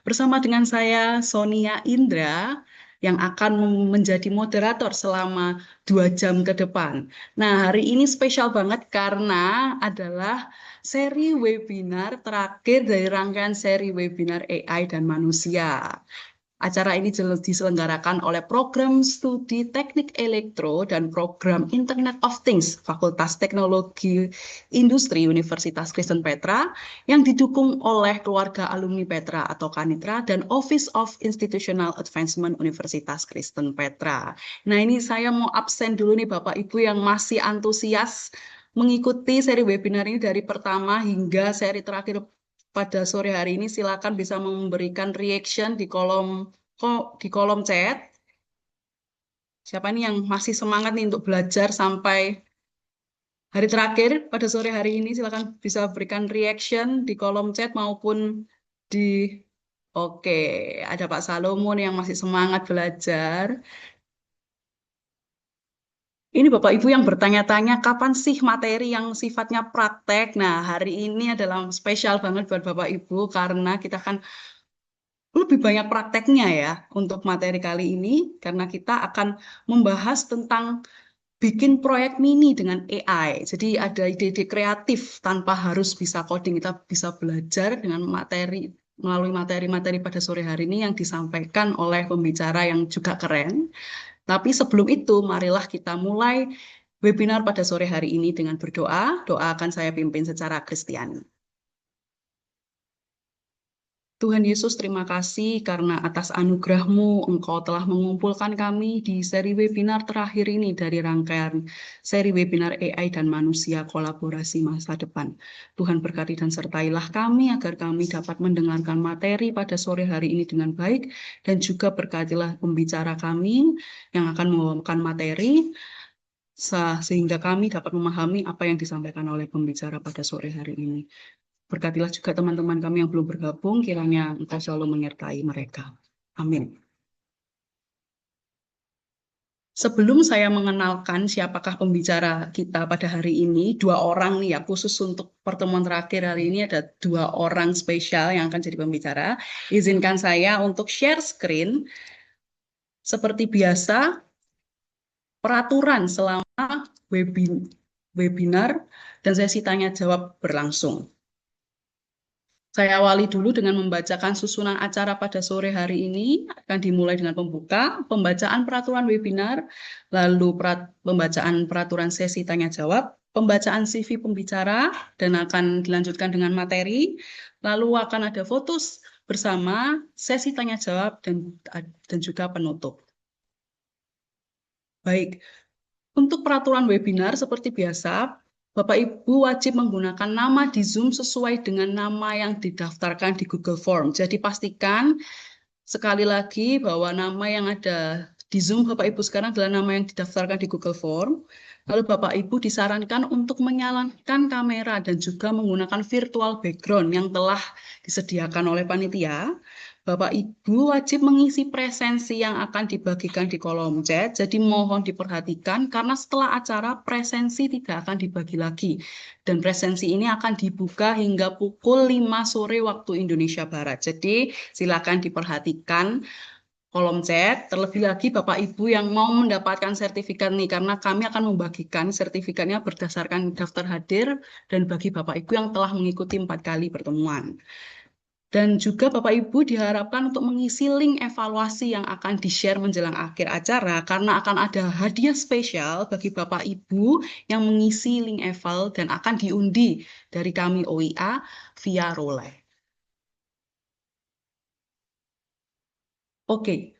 Bersama dengan saya, Sonia Indra, yang akan menjadi moderator selama 2 jam ke depan. Nah, hari ini spesial banget karena adalah seri webinar terakhir dari rangkaian seri webinar AI dan manusia. Acara ini diselenggarakan oleh Program Studi Teknik Elektro dan Program Internet of Things Fakultas Teknologi Industri Universitas Kristen Petra yang didukung oleh keluarga alumni Petra atau Kanitra dan Office of Institutional Advancement Universitas Kristen Petra. Nah, ini saya mau absen dulu nih Bapak Ibu yang masih antusias mengikuti seri webinar ini dari pertama hingga seri terakhir pada sore hari ini. Silakan bisa memberikan reaction di kolom chat. Siapa nih yang masih semangat nih untuk belajar sampai hari terakhir pada sore hari ini? Silakan bisa berikan reaction di kolom chat maupun di Oke, ada Pak Salomon yang masih semangat belajar. Ini Bapak Ibu yang bertanya-tanya kapan sih materi yang sifatnya praktek. Nah, hari ini adalah spesial banget buat Bapak Ibu karena kita kan lebih banyak prakteknya ya untuk materi kali ini karena kita akan membahas tentang bikin proyek mini dengan AI. Jadi ada ide-ide kreatif tanpa harus bisa coding. Kita bisa belajar dengan melalui materi-materi pada sore hari ini yang disampaikan oleh pembicara yang juga keren. Tapi sebelum itu, marilah kita mulai webinar pada sore hari ini dengan berdoa. Doa akan saya pimpin secara Kristiani. Tuhan Yesus, terima kasih karena atas anugerah-Mu Engkau telah mengumpulkan kami di seri webinar terakhir ini dari rangkaian seri webinar AI dan manusia kolaborasi masa depan. Tuhan berkati dan sertailah kami agar kami dapat mendengarkan materi pada sore hari ini dengan baik dan juga berkatilah pembicara kami yang akan membawakan materi sehingga kami dapat memahami apa yang disampaikan oleh pembicara pada sore hari ini. Berkatilah juga teman-teman kami yang belum bergabung, kiranya Engkau selalu menyertai mereka. Amin. Sebelum saya mengenalkan siapakah pembicara kita pada hari ini, 2 orang nih ya, khusus untuk pertemuan terakhir hari ini ada 2 orang spesial yang akan jadi pembicara. Izinkan saya untuk share screen. Seperti biasa, peraturan selama webinar dan sesi tanya jawab berlangsung. Saya awali dulu dengan membacakan susunan acara pada sore hari ini. Akan dimulai dengan pembacaan peraturan webinar, lalu pembacaan peraturan sesi tanya jawab, pembacaan CV pembicara, dan akan dilanjutkan dengan materi. Lalu akan ada foto bersama, sesi tanya jawab, dan juga penutup. Baik, untuk peraturan webinar seperti biasa, Bapak Ibu wajib menggunakan nama di Zoom sesuai dengan nama yang didaftarkan di Google Form. Jadi pastikan sekali lagi bahwa nama yang ada di Zoom Bapak Ibu sekarang adalah nama yang didaftarkan di Google Form. Lalu Bapak Ibu disarankan untuk menyalakan kamera dan juga menggunakan virtual background yang telah disediakan oleh panitia. Bapak Ibu wajib mengisi presensi yang akan dibagikan di kolom chat. Jadi mohon diperhatikan karena setelah acara presensi tidak akan dibagi lagi. Dan presensi ini akan dibuka hingga pukul 5 sore waktu Indonesia Barat. Jadi silakan diperhatikan kolom chat. Terlebih lagi Bapak Ibu yang mau mendapatkan sertifikat nih, karena kami akan membagikan sertifikatnya berdasarkan daftar hadir dan bagi Bapak Ibu yang telah mengikuti 4 kali pertemuan. Dan juga Bapak Ibu diharapkan untuk mengisi link evaluasi yang akan di-share menjelang akhir acara, karena akan ada hadiah spesial bagi Bapak Ibu yang mengisi link eval dan akan diundi dari kami OIA via Roleh. Oke,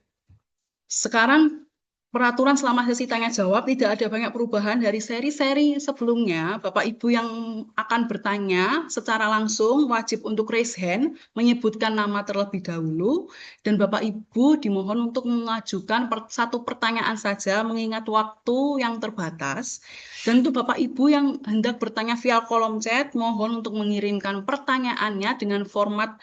sekarang peraturan selama sesi tanya jawab tidak ada banyak perubahan dari seri-seri sebelumnya. Bapak Ibu yang akan bertanya secara langsung wajib untuk raise hand, menyebutkan nama terlebih dahulu, dan Bapak Ibu dimohon untuk mengajukan satu pertanyaan saja mengingat waktu yang terbatas. Dan untuk Bapak Ibu yang hendak bertanya via kolom chat, mohon untuk mengirimkan pertanyaannya dengan format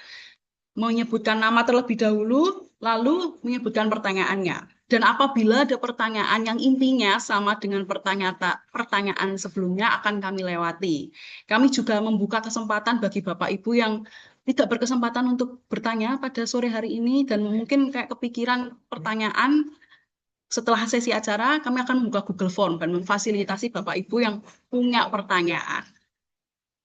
menyebutkan nama terlebih dahulu, lalu menyebutkan pertanyaannya. Dan apabila ada pertanyaan yang intinya sama dengan pertanyaan sebelumnya akan kami lewati. Kami juga membuka kesempatan bagi Bapak Ibu yang tidak berkesempatan untuk bertanya pada sore hari ini dan mungkin kayak kepikiran pertanyaan, setelah sesi acara kami akan membuka Google Form dan memfasilitasi Bapak Ibu yang punya pertanyaan.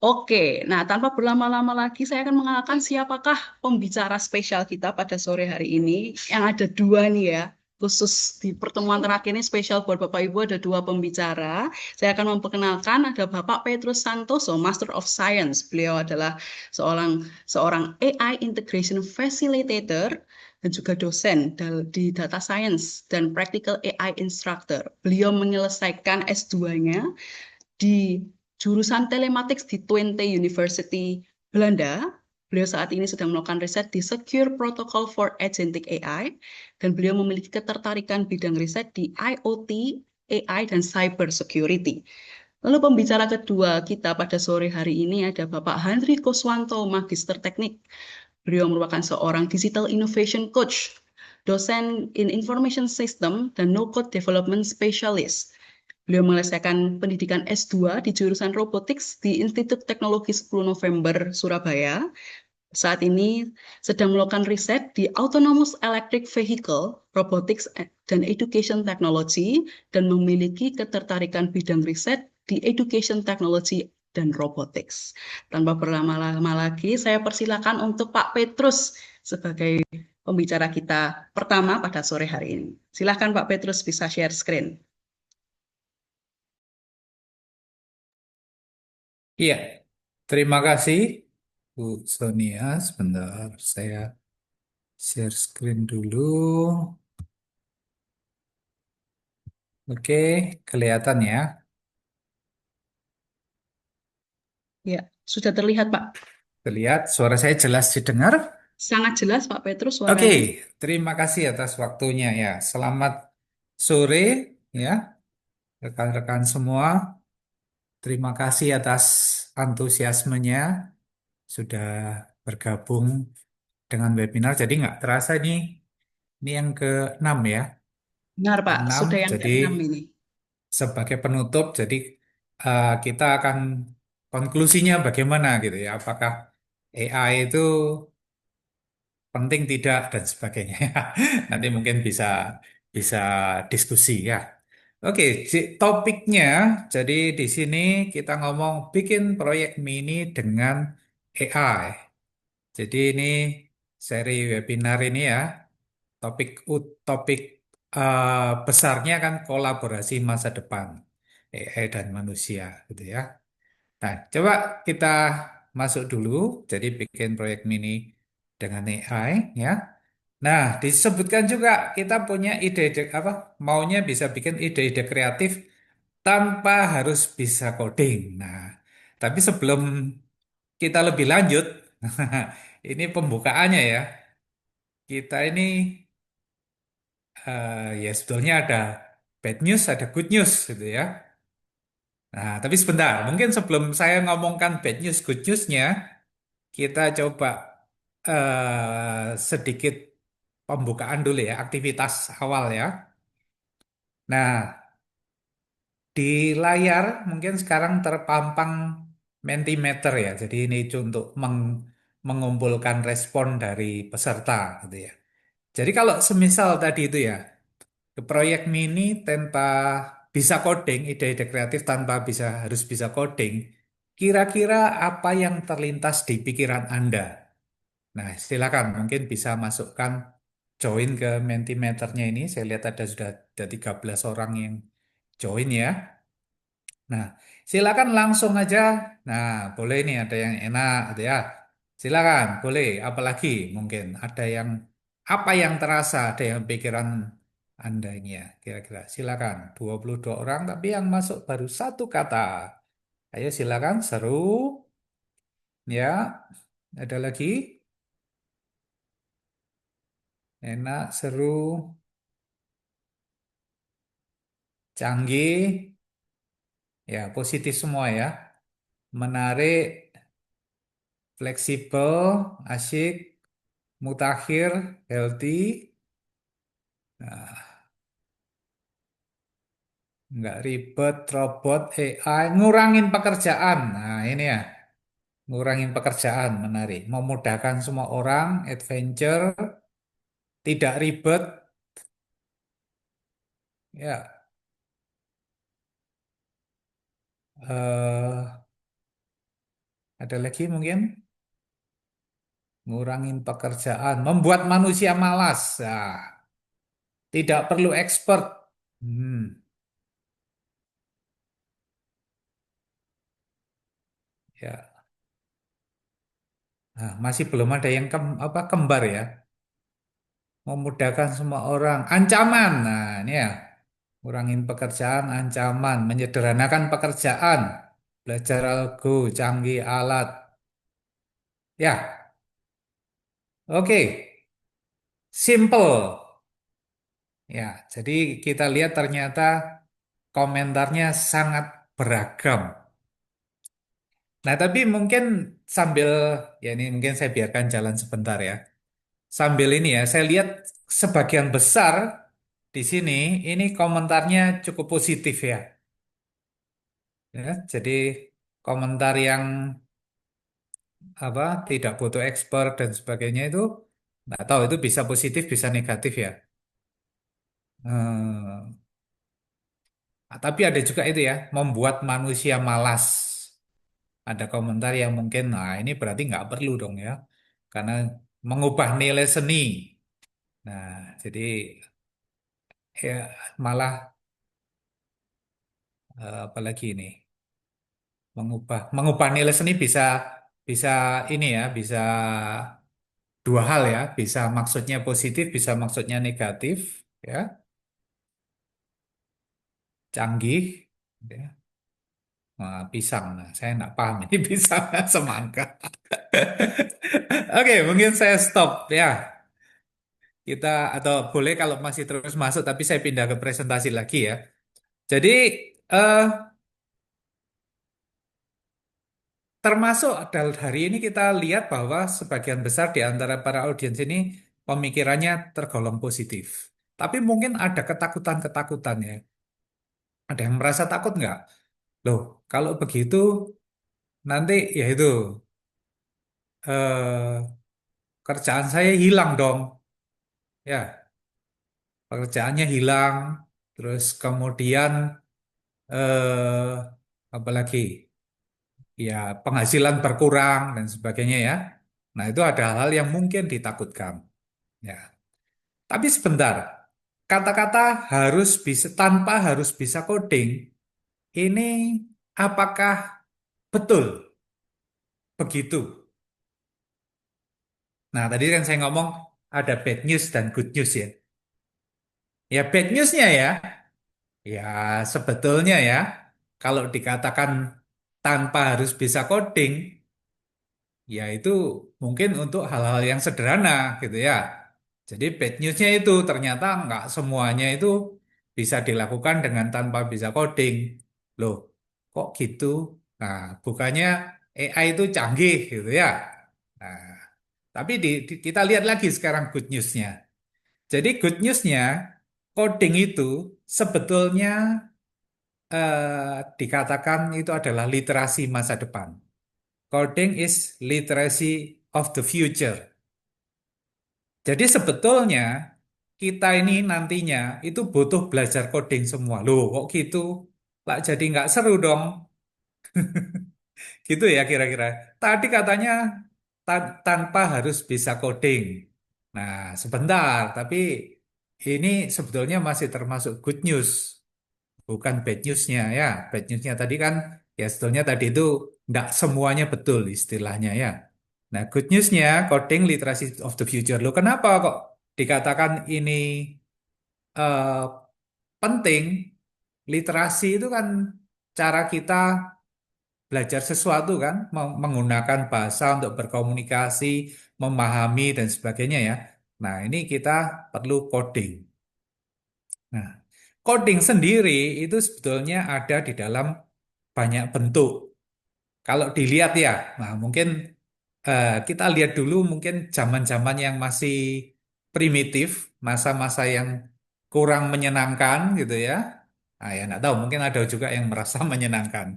Oke, nah tanpa berlama-lama lagi saya akan mengenalkan siapakah pembicara spesial kita pada sore hari ini. Yang ada dua nih ya, khusus di pertemuan terakhir ini spesial buat Bapak Ibu ada dua pembicara. Saya akan memperkenalkan ada Bapak Petrus Santoso, Master of Science. Beliau adalah seorang seorang AI Integration Facilitator dan juga dosen di Data Science dan Practical AI Instructor. Beliau menyelesaikan S2-nya di jurusan Telematics di Twente University Belanda. Beliau saat ini sedang melakukan riset di Secure Protocol for Agentic AI dan beliau memiliki ketertarikan bidang riset di IoT, AI, dan cyber security. Lalu pembicara kedua kita pada sore hari ini ada Bapak Henry Koswanto, Magister Teknik. Beliau merupakan seorang Digital Innovation Coach, dosen in Information System, dan No-Code Development Specialist. Beliau menyelesaikan pendidikan S2 di jurusan Robotics di Institut Teknologi 10 November, Surabaya. Saat ini sedang melakukan riset di Autonomous Electric Vehicle, Robotics, dan Education Technology, dan memiliki ketertarikan bidang riset di Education Technology dan Robotics. Tanpa berlama-lama lagi, saya persilakan untuk Pak Petrus sebagai pembicara kita pertama pada sore hari ini. Silakan Pak Petrus bisa share screen. Iya, terima kasih Bu Sonia. Sebentar, saya share screen dulu. Oke, kelihatan ya. Ya, sudah terlihat Pak. Terlihat, suara saya jelas didengar. Sangat jelas Pak Petrus Oke, suaranya. terima kasih atas waktunya ya. Selamat sore ya, rekan-rekan semua. Terima kasih atas antusiasmenya sudah bergabung dengan webinar. Jadi nggak terasa ini yang ke-6 ya. Benar Pak, Keenam, sudah yang jadi keenam ini. sebagai penutup, jadi kita akan konklusinya bagaimana gitu ya, apakah AI itu penting tidak dan sebagainya. Nanti mungkin bisa bisa diskusi ya. Oke, topiknya jadi di sini kita ngomong bikin proyek mini dengan AI. Jadi ini seri webinar ini ya, topik besarnya kan kolaborasi masa depan AI dan manusia gitu ya. Nah, coba kita masuk dulu. Jadi bikin proyek mini dengan AI ya. Nah, disebutkan juga kita punya ide-ide apa maunya bisa bikin ide-ide kreatif tanpa harus bisa coding. Nah, tapi sebelum kita lebih lanjut, ini pembukaannya ya. Kita ini ya sebetulnya ada bad news, ada good news gitu ya. Nah, tapi sebentar, mungkin sebelum saya ngomongkan bad news, good newsnya, kita coba sedikit pembukaan dulu ya, aktivitas awal ya. Nah, di layar mungkin sekarang terpampang Mentimeter ya, jadi ini untuk mengumpulkan respon dari peserta gitu ya. Jadi kalau semisal tadi itu ya, ke proyek mini tanpa bisa coding, ide-ide kreatif tanpa harus bisa coding, kira-kira apa yang terlintas di pikiran Anda? Nah, silakan mungkin bisa masukkan join ke Mentimeternya ini. Saya lihat sudah ada 13 orang yang join ya. Nah, silakan langsung aja. Nah, boleh nih ada yang enak gitu ya. Silakan, boleh. Apalagi mungkin ada yang apa yang terasa, ada yang pikiran Anda ini ya, kira-kira. Silakan, 22 orang tapi yang masuk baru satu kata. Ayo silakan, seru. Ya, ada lagi. Enak, seru, canggih, ya positif semua ya. Menarik, fleksibel, asyik, mutakhir, healthy, nah, nggak ribet, robot, AI, ngurangin pekerjaan. Nah ini ya, ngurangin pekerjaan, menarik. Memudahkan semua orang, adventure, tidak ribet. Ya, eh, ada lagi mungkin ngurangin pekerjaan, membuat manusia malas. Nah, tidak perlu expert. Hmm, ya. Nah, masih belum ada yang apa kembar ya. Memudahkan semua orang. Ancaman. Nah, ini ya. Ngurangin pekerjaan, ancaman, menyederhanakan pekerjaan, belajar algo, canggih alat. Ya, oke. Simple. Ya, jadi kita lihat ternyata komentarnya sangat beragam. Nah, tapi mungkin sambil ya ini mungkin saya biarkan jalan sebentar ya. Sambil ini ya, saya lihat sebagian besar di sini ini komentarnya cukup positif ya. Ya, jadi komentar yang apa tidak butuh expert dan sebagainya itu nggak tahu itu bisa positif bisa negatif ya. Hmm, tapi ada juga itu ya membuat manusia malas. Ada komentar yang mungkin nah ini berarti nggak perlu dong ya karena mengubah nilai seni. Nah jadi ya malah apalagi ini mengubah nilai seni bisa bisa ini ya bisa dua hal ya bisa maksudnya positif bisa maksudnya negatif ya canggih ya. Nah, pisang. Nah, saya nggak paham ini pisang semangka. Oke, mungkin saya stop ya. Kita atau boleh kalau masih terus masuk, tapi saya pindah ke presentasi lagi ya. Jadi eh, termasuk hari ini kita lihat bahwa sebagian besar di antara para audiens ini pemikirannya tergolong positif. Tapi mungkin ada ketakutan-ketakutan ya. Ada yang merasa takut nggak? Loh, kalau begitu nanti ya itu eh, kerjaan saya hilang dong. Ya, pekerjaannya hilang, terus kemudian eh, apalagi ya penghasilan berkurang dan sebagainya ya. Nah, itu ada hal yang mungkin ditakutkan. Ya, tapi sebentar, kata-kata harus bisa tanpa harus bisa coding, ini apakah betul begitu? Nah, tadi kan saya ngomong ada bad news dan good news ya. Ya, bad newsnya ya. Ya, sebetulnya ya, kalau dikatakan tanpa harus bisa coding, ya itu mungkin untuk hal-hal yang sederhana gitu ya. Jadi bad newsnya itu ternyata nggak semuanya itu bisa dilakukan dengan tanpa bisa coding. Loh, kok gitu? Nah, bukannya AI itu canggih gitu ya. Nah, tapi kita lihat lagi sekarang good newsnya. Jadi good newsnya, coding itu sebetulnya dikatakan itu adalah literasi masa depan. Coding is literacy of the future. Jadi sebetulnya kita ini nantinya itu butuh belajar coding semua. Loh, kok gitu? Lah jadi nggak seru dong. Gitu ya kira-kira. Tadi katanya tanpa harus bisa coding. Nah, sebentar, tapi ini sebetulnya masih termasuk good news. Bukan bad newsnya ya. Bad newsnya tadi kan ya sebetulnya tadi itu tidak semuanya betul istilahnya ya. Nah, good newsnya coding literacy of the future. Loh, kenapa kok dikatakan ini eh, penting? Literasi itu kan cara kita belajar sesuatu kan, menggunakan bahasa untuk berkomunikasi, memahami dan sebagainya ya. Nah, ini kita perlu coding. Nah, coding sendiri itu sebetulnya ada di dalam banyak bentuk. Kalau dilihat ya, nah mungkin kita lihat dulu mungkin zaman-zaman yang masih primitif, masa-masa yang kurang menyenangkan gitu ya. Nah, ya nggak tahu, mungkin ada juga yang merasa menyenangkan.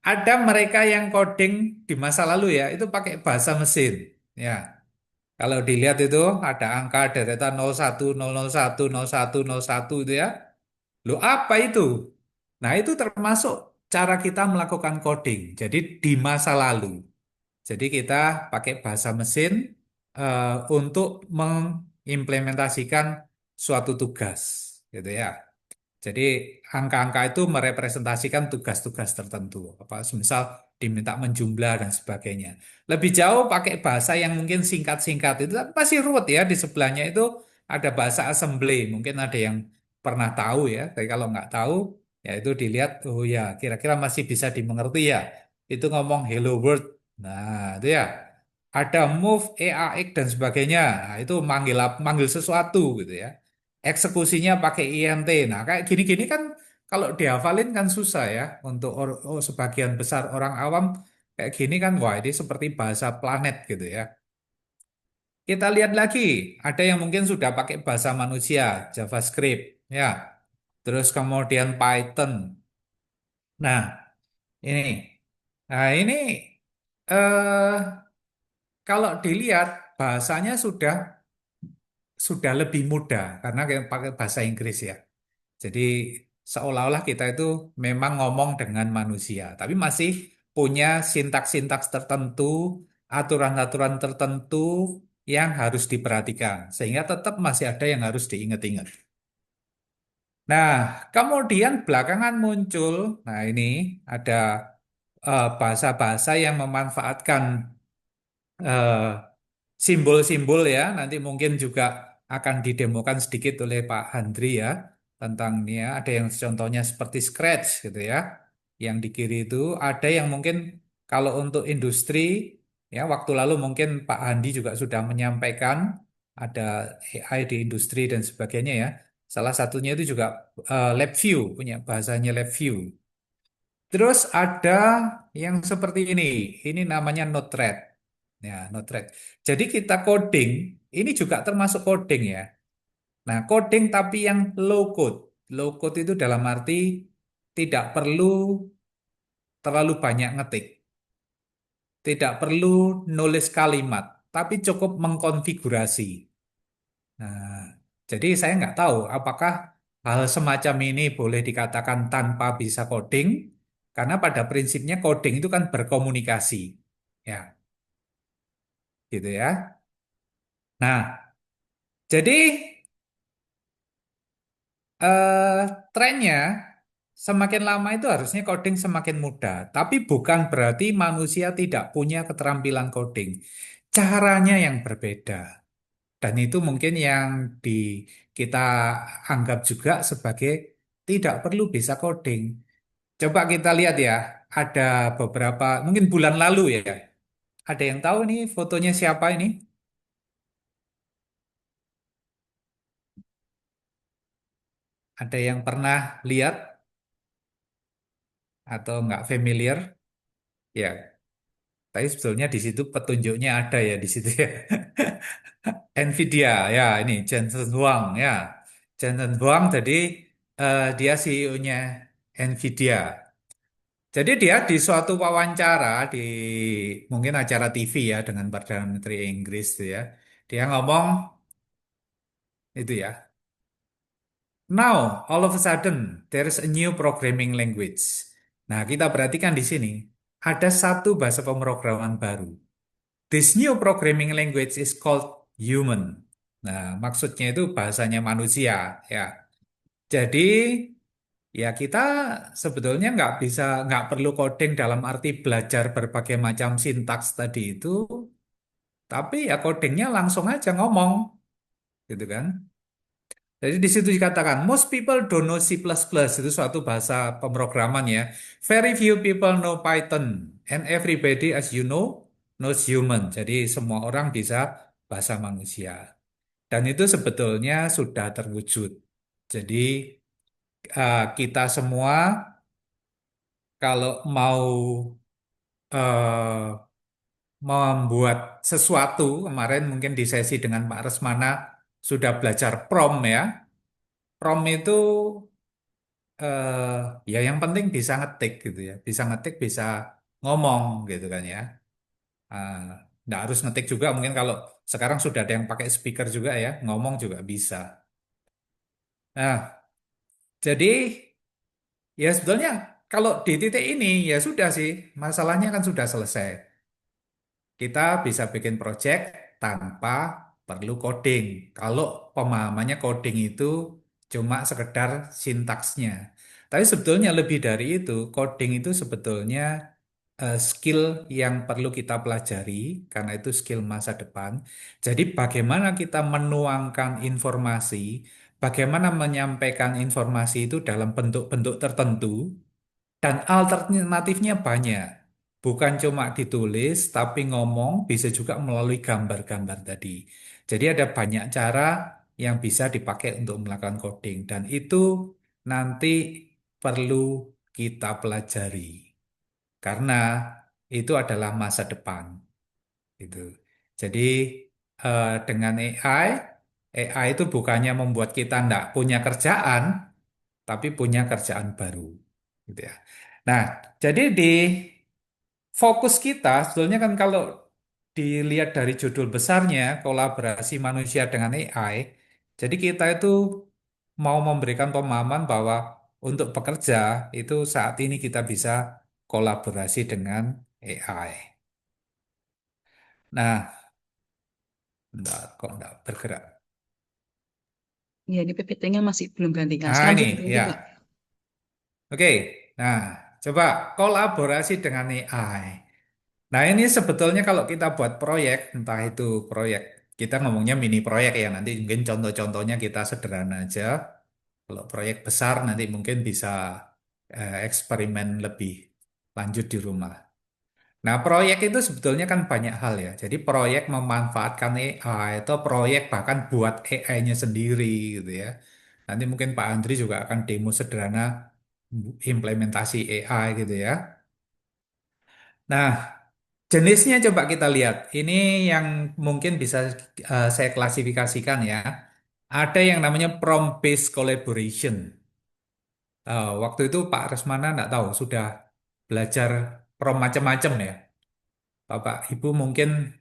ada mereka yang coding di masa lalu ya, itu pakai bahasa mesin. Ya, kalau dilihat itu ada angka deretan 01, 001, 01, 01 itu ya. Loh, apa itu? Nah, itu termasuk cara kita melakukan coding. Jadi di masa lalu. Jadi kita pakai bahasa mesin untuk mengimplementasikan suatu tugas, gitu ya. Jadi angka-angka itu merepresentasikan tugas-tugas tertentu. Apa, misal diminta menjumlah dan sebagainya. Lebih jauh pakai bahasa yang mungkin singkat-singkat itu kan pasti ruwet ya. Di sebelahnya itu ada bahasa assembly. Mungkin ada yang pernah tahu ya. Tapi kalau nggak tahu, ya itu dilihat, oh ya kira-kira masih bisa dimengerti ya. Itu ngomong hello world. Nah itu ya. Ada move, EAX dan sebagainya. Nah, itu manggil sesuatu gitu ya. Eksekusinya pakai INT. Nah, kayak gini-gini kan kalau dihafalin kan susah ya untuk sebagian besar orang awam kayak gini kan wah ini seperti bahasa planet gitu ya. Kita lihat lagi, ada yang mungkin sudah pakai bahasa manusia, JavaScript ya. Terus kemudian Python. Nah, ini. Nah, ini eh kalau dilihat bahasanya sudah lebih mudah karena kayak pakai bahasa Inggris ya. Jadi seolah-olah kita itu memang ngomong dengan manusia, tapi masih punya sintaks-sintaks tertentu, aturan-aturan tertentu yang harus diperhatikan, sehingga tetap masih ada yang harus diingat-ingat. Nah, kemudian belakangan muncul, nah ini ada bahasa-bahasa yang memanfaatkan eh, simbol-simbol ya. Nanti mungkin juga akan didemokan sedikit oleh Pak Handri ya tentang ini ya. Ada yang contohnya seperti Scratch gitu ya. Yang di kiri itu ada yang mungkin kalau untuk industri ya waktu lalu mungkin Pak Handi juga sudah menyampaikan ada AI di industri dan sebagainya ya. Salah satunya itu juga LabVIEW punya bahasanya LabVIEW. Terus ada yang seperti ini. Ini namanya Node-RED. Ya, Node-RED. Jadi kita coding, ini juga termasuk coding ya. Nah, coding tapi yang low code. Low code itu dalam arti tidak perlu terlalu banyak ngetik. Tidak perlu nulis kalimat, tapi cukup mengkonfigurasi. Nah, jadi saya nggak tahu apakah hal semacam ini boleh dikatakan tanpa bisa coding, karena pada prinsipnya coding itu kan berkomunikasi. Ya, gitu ya. Nah, jadi eh, trennya semakin lama itu harusnya coding semakin mudah, tapi bukan berarti manusia tidak punya keterampilan coding. Caranya yang berbeda. Dan itu mungkin yang di kita anggap juga sebagai tidak perlu bisa coding. Coba kita lihat ya, ada beberapa, mungkin bulan lalu ya, ada yang tahu nih fotonya siapa ini? Ada yang pernah lihat atau nggak familiar? Ya, tapi sebetulnya di situ petunjuknya ada ya di situ ya. Nvidia ya, ini Jensen Huang ya. Jensen Huang tadi dia CEO-nya Nvidia. Jadi dia di suatu wawancara di mungkin acara TV ya dengan Perdana Menteri Inggris tuh ya. Dia ngomong itu ya. Now, all of a sudden, there is a new programming language. Nah, kita perhatikan di sini ada satu bahasa pemrograman baru. This new programming language is called human. Nah, maksudnya itu bahasanya manusia ya. Jadi ya kita sebetulnya nggak perlu coding dalam arti belajar berbagai macam sintaks tadi itu, tapi ya codingnya langsung aja ngomong, gitu kan? Jadi di situ dikatakan most people don't know C++ plus plus itu suatu bahasa pemrograman ya. Very few people know Python and everybody as you know knows human. Jadi semua orang bisa bahasa manusia. Dan itu sebetulnya sudah terwujud. Jadi kita semua kalau mau eh, membuat sesuatu, kemarin mungkin di sesi dengan Pak Resmana sudah belajar prom ya. Prom itu eh, ya yang penting bisa ngetik gitu ya, bisa ngetik, bisa ngomong gitu kan ya. Ah, nggak harus ngetik juga, mungkin kalau sekarang sudah ada yang pakai speaker juga ya, ngomong juga bisa. Nah, jadi ya sebetulnya kalau di titik ini ya sudah sih, masalahnya kan sudah selesai. Kita bisa bikin project tanpa perlu coding. Kalau pemahamannya coding itu cuma sekedar sintaksnya. Tapi sebetulnya lebih dari itu, coding itu sebetulnya skill yang perlu kita pelajari karena itu skill masa depan. Jadi bagaimana kita menuangkan informasi, bagaimana menyampaikan informasi itu dalam bentuk-bentuk tertentu dan alternatifnya banyak. Bukan cuma ditulis, tapi ngomong bisa juga melalui gambar-gambar tadi. Jadi ada banyak cara yang bisa dipakai untuk melakukan coding. Dan itu nanti perlu kita pelajari. Karena itu adalah masa depan. Gitu. Jadi dengan AI itu bukannya membuat kita tidak punya kerjaan, tapi punya kerjaan baru. Gitu ya. Nah, jadi di fokus kita sebetulnya kan kalau dilihat dari judul besarnya kolaborasi manusia dengan AI, jadi kita itu mau memberikan pemahaman bahwa untuk bekerja itu saat ini kita bisa kolaborasi dengan AI. Nah, bentar, kok enggak bergerak? Ya, ini PPT-nya masih belum ganti. Nah, Nah, ini selanjutnya itu, ya. Pak. Oke. Nah, coba kolaborasi dengan AI. Nah, ini sebetulnya kalau kita buat proyek, entah itu proyek, kita ngomongnya mini proyek ya, nanti mungkin contoh-contohnya kita sederhana aja. Kalau proyek besar nanti mungkin bisa eksperimen lebih lanjut di rumah. Nah, proyek itu sebetulnya kan banyak hal ya. Jadi proyek memanfaatkan AI atau proyek bahkan buat AI-nya sendiri gitu ya. Nanti mungkin Pak Andri juga akan demo sederhana implementasi AI gitu ya. Nah, jenisnya coba kita lihat. Ini yang mungkin bisa saya klasifikasikan ya. Ada yang namanya prompt-based collaboration. Waktu itu Pak Resmana nggak tahu, sudah belajar prompt macam-macam ya. Bapak Ibu mungkin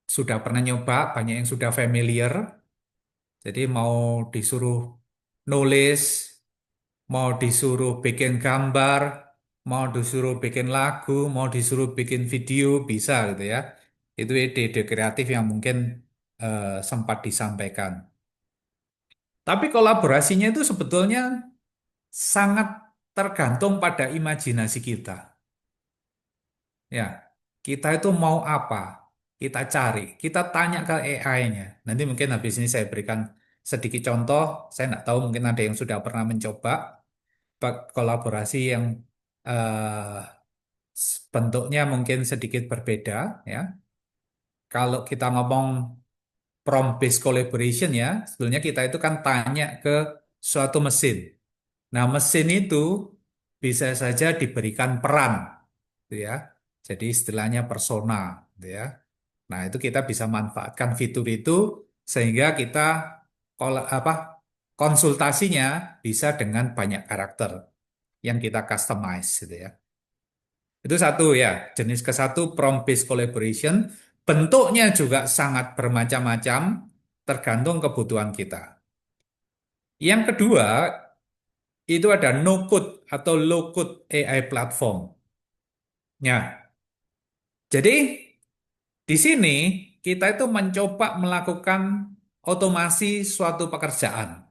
sudah pernah nyoba, banyak yang sudah familiar. Jadi mau disuruh nulis, mau disuruh bikin gambar, mau disuruh bikin lagu, mau disuruh bikin video, bisa gitu ya. Itu ide-ide kreatif yang mungkin sempat disampaikan. Tapi kolaborasinya itu sebetulnya sangat tergantung pada imajinasi kita. Ya, kita itu mau apa? Kita cari, kita tanya ke AI-nya. Nanti mungkin habis ini saya berikan sedikit contoh. Saya nggak tahu mungkin ada yang sudah pernah mencoba kolaborasi yang eh, bentuknya mungkin sedikit berbeda. Ya, kalau kita ngomong prompt-based collaboration ya, sebetulnya kita itu kan tanya ke suatu mesin. Nah, mesin itu bisa saja diberikan peran, gitu ya. Jadi istilahnya persona, gitu ya. Nah, itu kita bisa manfaatkan fitur itu sehingga kita apa konsultasinya bisa dengan banyak karakter yang kita customize, gitu ya. Itu satu ya, jenis ke satu prompt-based collaboration. Bentuknya juga sangat bermacam-macam, tergantung kebutuhan kita. Yang kedua, itu ada no-code atau low-code AI platform. Ya, jadi di sini kita itu mencoba melakukan otomasi suatu pekerjaan.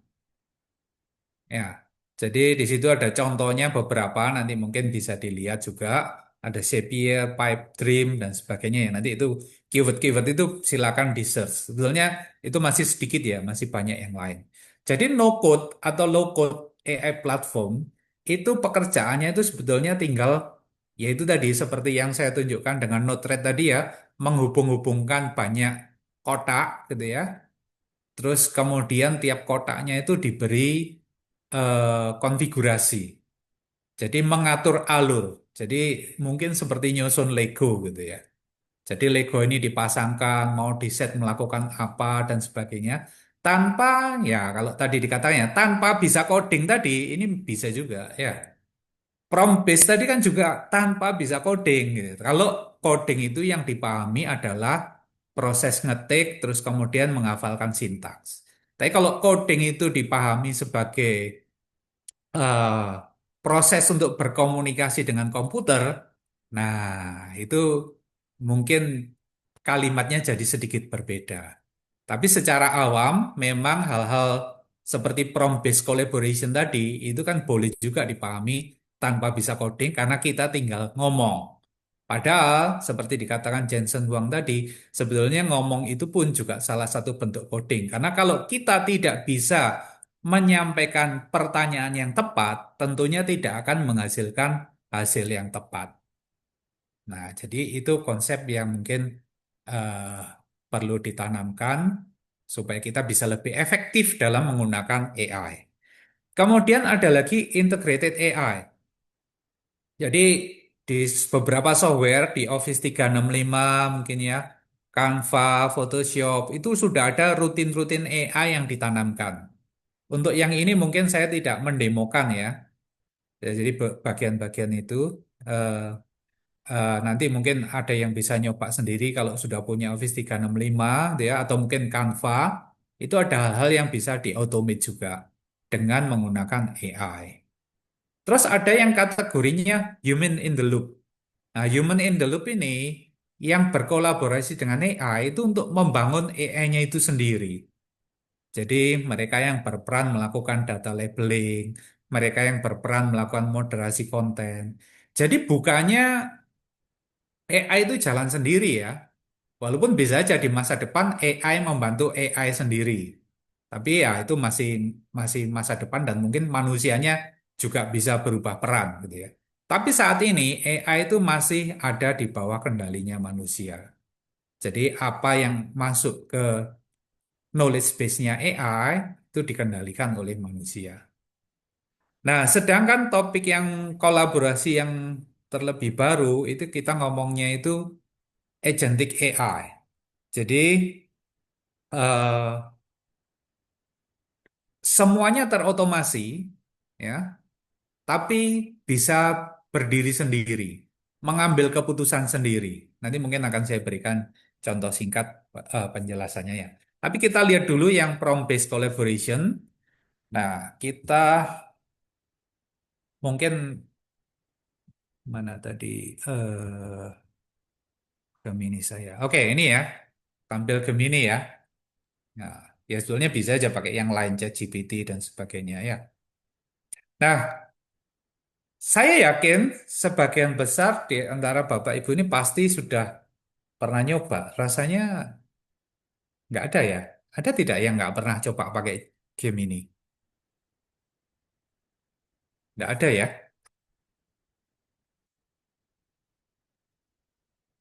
Ya, jadi di situ ada contohnya beberapa, nanti mungkin bisa dilihat juga. Ada Zapier, Pipe Dream, dan sebagainya ya. Nanti itu keyword-keyword itu silakan di search. Sebetulnya itu masih sedikit ya, masih banyak yang lain. Jadi no code atau low code AI platform itu pekerjaannya itu sebetulnya tinggal yaitu tadi seperti yang saya tunjukkan dengan Node-RED tadi ya, menghubung-hubungkan banyak kotak gitu ya. Terus kemudian tiap kotaknya itu diberi konfigurasi. Jadi mengatur alur. Jadi mungkin seperti nyusun Lego gitu ya. Jadi Lego ini dipasangkan, mau di set melakukan apa dan sebagainya. tanpa ya kalau tadi dikatanya tanpa bisa coding tadi ini bisa juga ya. Prompt based tadi kan juga tanpa bisa coding gitu. Kalau coding itu yang dipahami adalah proses ngetik terus kemudian menghafalkan sintaks. Tapi kalau coding itu dipahami sebagai eh, proses untuk berkomunikasi dengan komputer, nah itu mungkin kalimatnya jadi sedikit berbeda. Tapi secara awam memang hal-hal seperti prompt-based collaboration tadi itu kan boleh juga dipahami tanpa bisa coding karena kita tinggal ngomong. Padahal seperti dikatakan Jensen Huang tadi, sebetulnya ngomong itu pun juga salah satu bentuk coding. Karena kalau kita tidak bisa menyampaikan pertanyaan yang tepat, tentunya tidak akan menghasilkan hasil yang tepat. Nah, jadi itu konsep yang mungkin eh, perlu ditanamkan supaya kita bisa lebih efektif dalam menggunakan AI. Kemudian ada lagi integrated AI. Jadi di beberapa software di Office 365 mungkin ya, Canva, Photoshop itu sudah ada rutin-rutin AI yang ditanamkan. Untuk yang ini mungkin saya tidak mendemokan ya. Ya, jadi bagian-bagian itu eh, nanti mungkin ada yang bisa nyoba sendiri kalau sudah punya Office 365 gitu ya atau mungkin Canva itu ada hal-hal yang bisa diautomate juga dengan menggunakan AI. Terus ada yang kategorinya human in the loop. Nah, human in the loop ini yang berkolaborasi dengan AI itu untuk membangun AI-nya itu sendiri. Jadi mereka yang berperan melakukan data labeling, mereka yang berperan melakukan moderasi konten. Jadi bukannya AI itu jalan sendiri ya. Walaupun bisa aja di masa depan AI membantu AI sendiri. Tapi ya itu masih masih masa depan dan mungkin manusianya juga bisa berubah peran gitu ya. Tapi saat ini AI itu masih ada di bawah kendalinya manusia. Jadi apa yang masuk ke knowledge base-nya AI itu dikendalikan oleh manusia. Nah, sedangkan topik yang kolaborasi yang terlebih baru itu kita ngomongnya itu agentic AI. Jadi eh, semuanya terotomasi, ya, tapi bisa berdiri sendiri, mengambil keputusan sendiri. Nanti mungkin akan saya berikan contoh singkat penjelasannya ya. Tapi kita lihat dulu yang prompt-based collaboration. Nah, kita mungkin mana tadi Gemini saya. Oke, ini ya, tampil Gemini ya. Nah, ya sebetulnya bisa aja pakai yang lain, ChatGPT dan sebagainya ya. Nah, saya yakin sebagian besar di antara Bapak Ibu ini pasti sudah pernah nyoba. Rasanya nggak ada ya. Ada tidak yang nggak pernah coba pakai game ini? Nggak ada ya.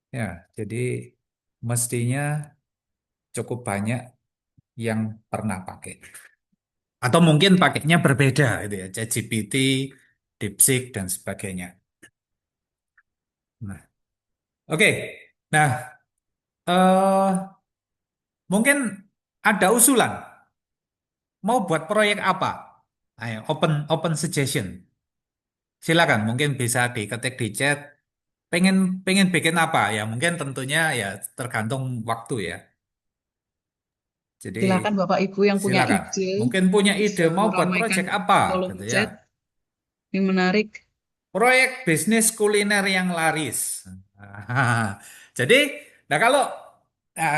Ya, jadi mestinya cukup banyak yang pernah pakai. Atau mungkin pakainya berbeda gitu ya. ChatGPT, DeepSeek, dan sebagainya. Nah, oke. Nah, eh, mungkin ada usulan. Mau buat proyek apa? Ayo, open suggestion. Silakan, mungkin bisa diketik di chat. Pengen pengen bikin apa ya? Mungkin tentunya ya tergantung waktu ya. Jadi Silakan Bapak Ibu yang punya silakan. ide Mungkin punya ide bisa mau buat ramaikan proyek apa kolom gitu ya. chat. Ini menarik. Proyek bisnis kuliner yang laris. Jadi, nah kalau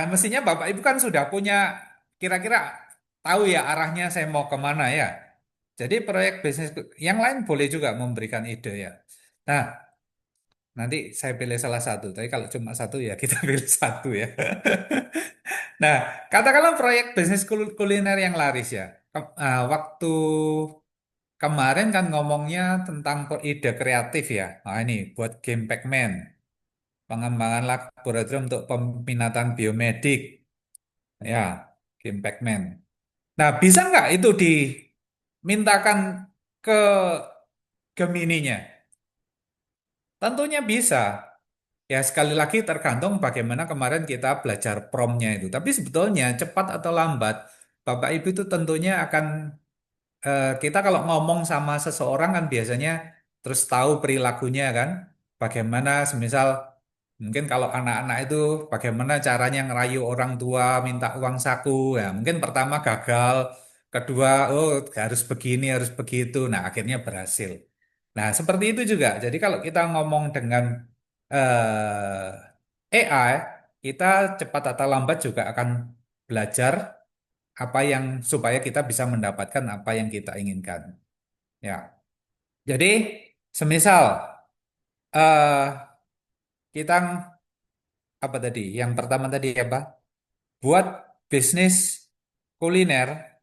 mestinya Bapak Ibu kan sudah punya kira-kira tahu ya arahnya saya mau kemana ya. Jadi proyek bisnis yang lain boleh juga memberikan ide ya. Nah, nanti saya pilih salah satu. Tapi kalau cuma satu ya kita pilih satu ya. Nah, katakanlah proyek bisnis kuliner yang laris ya. Waktu kemarin kan ngomongnya tentang ide kreatif ya. Nah ini buat game Pac-Man. Pengembangan laboratorium untuk peminatan biomedik. Ya, game Pac-Man. Nah, bisa nggak itu dimintakan ke Gemininya? Tentunya bisa. Ya, sekali lagi tergantung bagaimana kemarin kita belajar promptnya itu. Tapi sebetulnya cepat atau lambat, Bapak Ibu itu tentunya akan kita kalau ngomong sama seseorang kan biasanya terus tahu perilakunya kan. Bagaimana semisal mungkin kalau anak-anak itu bagaimana caranya ngerayu orang tua minta uang saku. Ya, mungkin pertama gagal, kedua oh harus begini, harus begitu. Nah, akhirnya berhasil. Nah, seperti itu juga. Jadi kalau kita ngomong dengan AI, kita cepat atau lambat juga akan belajar apa yang supaya kita bisa mendapatkan apa yang kita inginkan. Ya, jadi semisal eh kita apa tadi? Yang pertama tadi apa? Buat bisnis kuliner,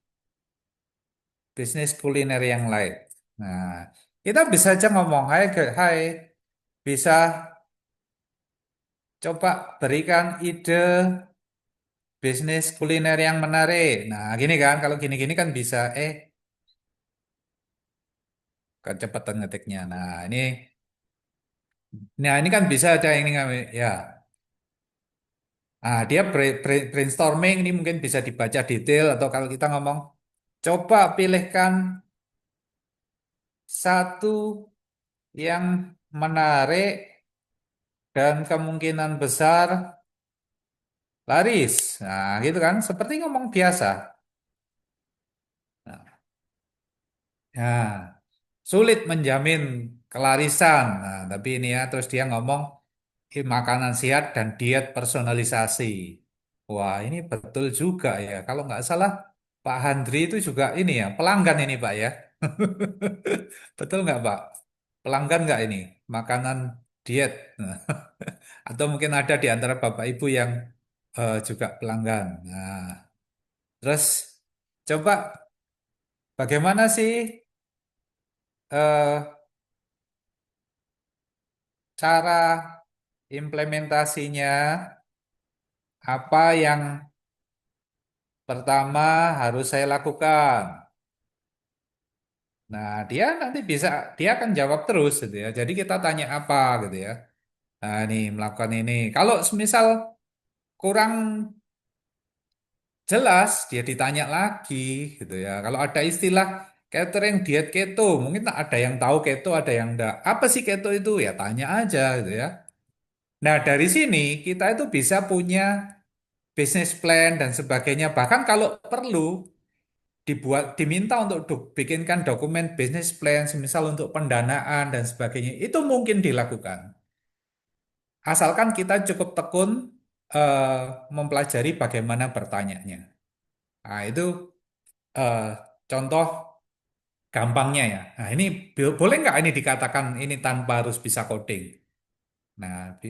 bisnis kuliner yang lain. Nah, kita bisa aja ngomong, hai, hai, bisa coba berikan ide bisnis kuliner yang menarik. Nah, gini kan, kalau gini-gini kan bisa, kecepatan ngetiknya. Nah ini kan bisa aja ini ya. Ah, dia brainstorming ini mungkin bisa dibaca detail atau kalau kita ngomong, coba pilihkan satu yang menarik dan kemungkinan besar laris. Nah, gitu kan, seperti ngomong biasa. Nah, ya, sulit menjamin kelarisan. Nah, tapi ini ya, terus dia ngomong makanan sehat dan diet personalisasi. Wah, ini betul juga ya. Kalau nggak salah, Pak Handri itu juga ini ya, pelanggan ini Pak ya. Betul nggak Pak? Pelanggan nggak ini? Makanan diet. Nah, atau mungkin ada di antara Bapak Ibu yang juga pelanggan. Nah, terus coba bagaimana sih eh, cara implementasinya? Apa yang pertama harus saya lakukan? Nah, dia nanti bisa, dia akan jawab terus gitu ya. Jadi kita tanya apa gitu ya. Nah, ini melakukan ini. Kalau semisal kurang jelas, dia ditanya lagi gitu ya. Kalau ada istilah catering diet keto, mungkin ada yang tahu keto, ada yang enggak. Apa sih keto itu? Ya tanya aja gitu ya. Nah, dari sini kita itu bisa punya business plan dan sebagainya. Bahkan kalau perlu diminta untuk bikinkan dokumen business plan, semisal untuk pendanaan dan sebagainya, itu mungkin dilakukan. Asalkan kita cukup tekun eh, mempelajari bagaimana bertanyanya. Nah, itu eh, contoh gampangnya ya. Nah, ini boleh nggak ini dikatakan ini tanpa harus bisa coding? Nah,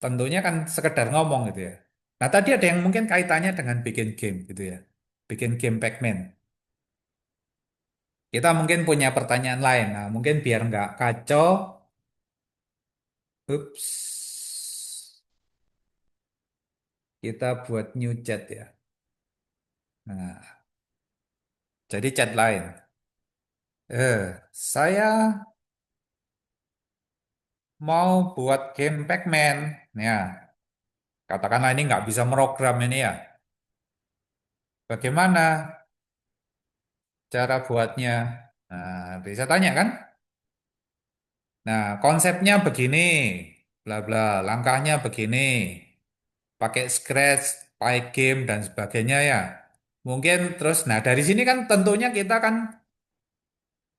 tentunya kan sekedar ngomong gitu ya. Nah, tadi ada yang mungkin kaitannya dengan bikin game gitu ya. Bikin game Pac-Man. Kita mungkin punya pertanyaan lain. Nah, mungkin biar nggak kacau, ups, kita buat new chat ya. Nah, jadi chat lain. Saya mau buat game Pac-Man. Ya, katakanlah ini nggak bisa merogram ini ya. Bagaimana cara buatnya? Nah, bisa tanya kan? Nah, konsepnya begini, bla bla, langkahnya begini, pakai Scratch, Pygame dan sebagainya ya. Mungkin terus, nah dari sini kan tentunya kita kan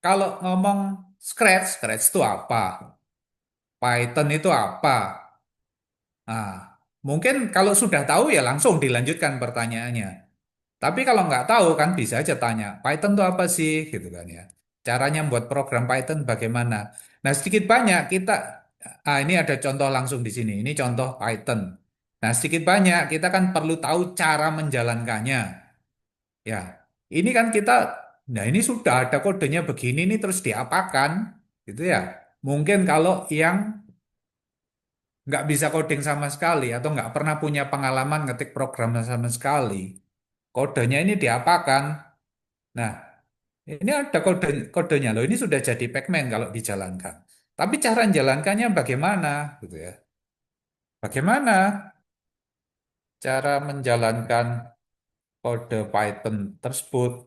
kalau ngomong Scratch, Scratch itu apa? Python itu apa? Nah, mungkin kalau sudah tahu ya langsung dilanjutkan pertanyaannya. Tapi kalau nggak tahu kan bisa aja tanya, Python itu apa sih? Gitu kan ya. Caranya membuat program Python bagaimana? Nah, sedikit banyak kita, ini ada contoh langsung di sini. Ini contoh Python. Nah, sedikit banyak kita kan perlu tahu cara menjalankannya. Ya, ini kan kita, nah ini sudah ada kodenya begini nih terus diapakan, gitu ya. Mungkin kalau yang nggak bisa coding sama sekali atau nggak pernah punya pengalaman ngetik program sama sekali, kodenya ini diapakan. Nah, ini ada kodenya loh. Ini sudah jadi Pac-Man kalau dijalankan. Tapi cara menjalankannya bagaimana, gitu ya? Bagaimana cara menjalankan? kode Python tersebut.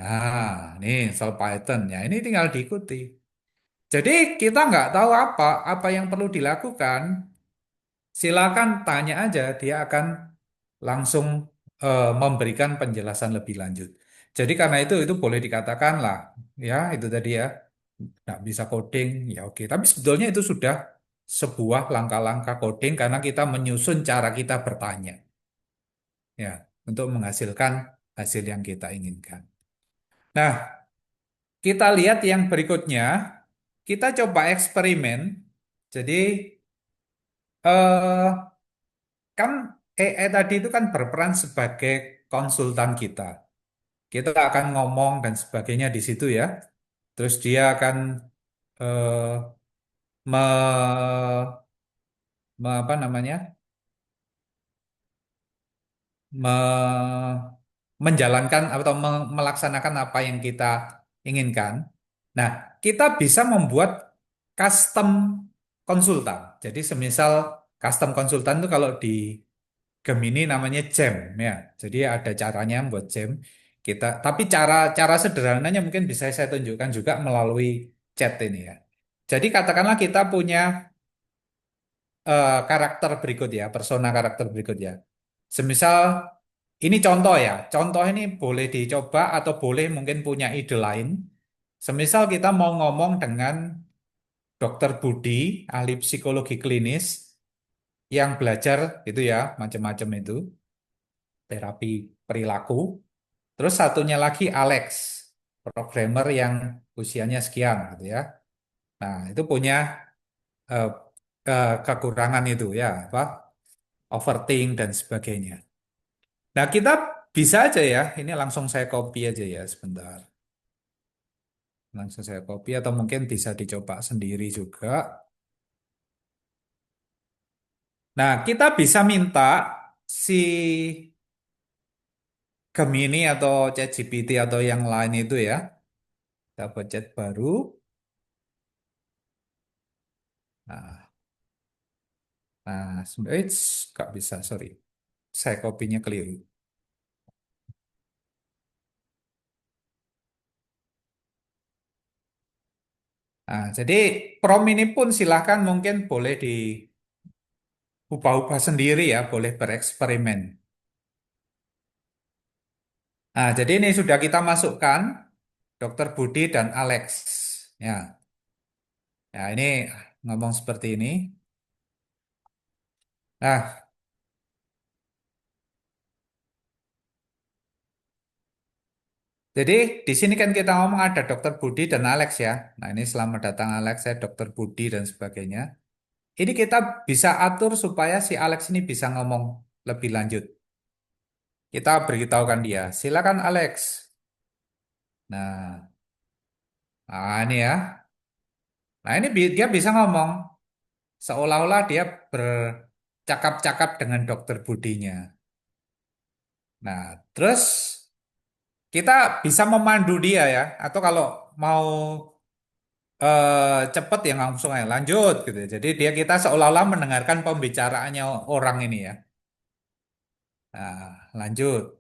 Nah, ini soal Python ya, ini tinggal diikuti. Jadi kita nggak tahu apa yang perlu dilakukan. Silakan tanya aja, dia akan langsung memberikan penjelasan lebih lanjut. Jadi karena itu boleh dikatakan lah, ya itu tadi ya, nggak bisa coding, ya oke. Tapi sebetulnya itu sudah sebuah langkah-langkah coding karena kita menyusun cara kita bertanya, ya, untuk menghasilkan hasil yang kita inginkan. Nah, kita lihat yang berikutnya, kita coba eksperimen. Jadi eh, kan AI tadi itu kan berperan sebagai konsultan kita. Kita akan ngomong dan sebagainya di situ ya. Terus dia akan eh, me, apa namanya? Menjalankan atau melaksanakan apa yang kita inginkan. Nah, kita bisa membuat custom konsultan. Jadi semisal custom konsultan itu kalau di Gemini namanya jam ya. Jadi ada caranya buat jam kita. Tapi cara sederhananya mungkin bisa saya tunjukkan juga melalui chat ini ya. Jadi katakanlah kita punya karakter berikut ya, persona karakter berikut ya. Semisal ini contoh ya, contoh ini boleh dicoba atau boleh mungkin punya ide lain. Semisal kita mau ngomong dengan Dokter Budi, ahli psikologi klinis yang belajar itu ya, macam-macam itu, terapi perilaku. Terus satunya lagi Alex, programmer yang usianya sekian gitu ya. Nah, itu punya eh, kekurangan itu ya, apa? Overthink dan sebagainya. Nah, kita bisa aja ya, ini langsung saya copy aja ya sebentar. Langsung saya copy atau mungkin bisa dicoba sendiri juga. Nah, kita bisa minta si Gemini atau ChatGPT atau yang lain itu ya, dapat chat baru. Nah, sebenarnya nggak bisa, sorry. Saya kopinya keliru. Nah, jadi prom ini pun silahkan mungkin boleh diubah-ubah sendiri ya, boleh bereksperimen. Nah, jadi ini sudah kita masukkan Dokter Budi dan Alex. Ya, ya ini ngomong seperti ini. Nah, jadi di sini kan kita ngomong ada Dokter Budi dan Alex ya. Nah, ini selamat datang Alex, saya Dokter Budi dan sebagainya. Ini kita bisa atur supaya si Alex ini bisa ngomong lebih lanjut. Kita beritahukan dia, silakan Alex. Nah, ini ya. Nah, ini dia bisa ngomong seolah-olah dia bercakap-cakap dengan Dokter Budinya. Nah, terus kita bisa memandu dia ya, atau kalau mau cepet ya langsung aja lanjut gitu. Jadi kita seolah-olah mendengarkan pembicaraannya orang ini ya. Nah, lanjut.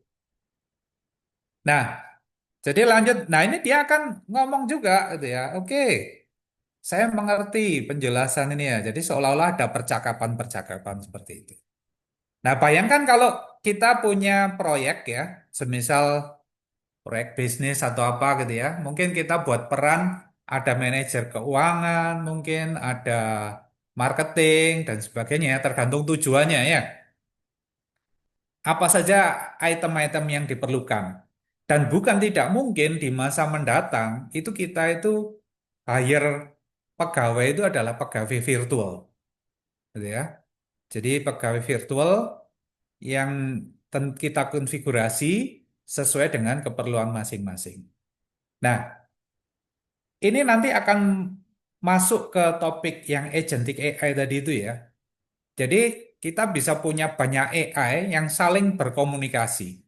Nah, jadi lanjut. Nah, ini dia akan ngomong juga gitu ya. Oke, saya mengerti penjelasan ini ya. Jadi seolah-olah ada percakapan-percakapan seperti itu. Nah, bayangkan kalau kita punya proyek ya, semisal proyek bisnis atau apa gitu ya. Mungkin kita buat peran ada manajer keuangan, mungkin ada marketing dan sebagainya, ya, tergantung tujuannya ya. Apa saja item-item yang diperlukan. Dan bukan tidak mungkin di masa mendatang itu kita itu hire pegawai itu adalah pegawai virtual, gitu ya. Jadi pegawai virtual yang kita konfigurasi sesuai dengan keperluan masing-masing. Nah, ini nanti akan masuk ke topik yang agentic AI tadi itu ya. Jadi kita bisa punya banyak AI yang saling berkomunikasi.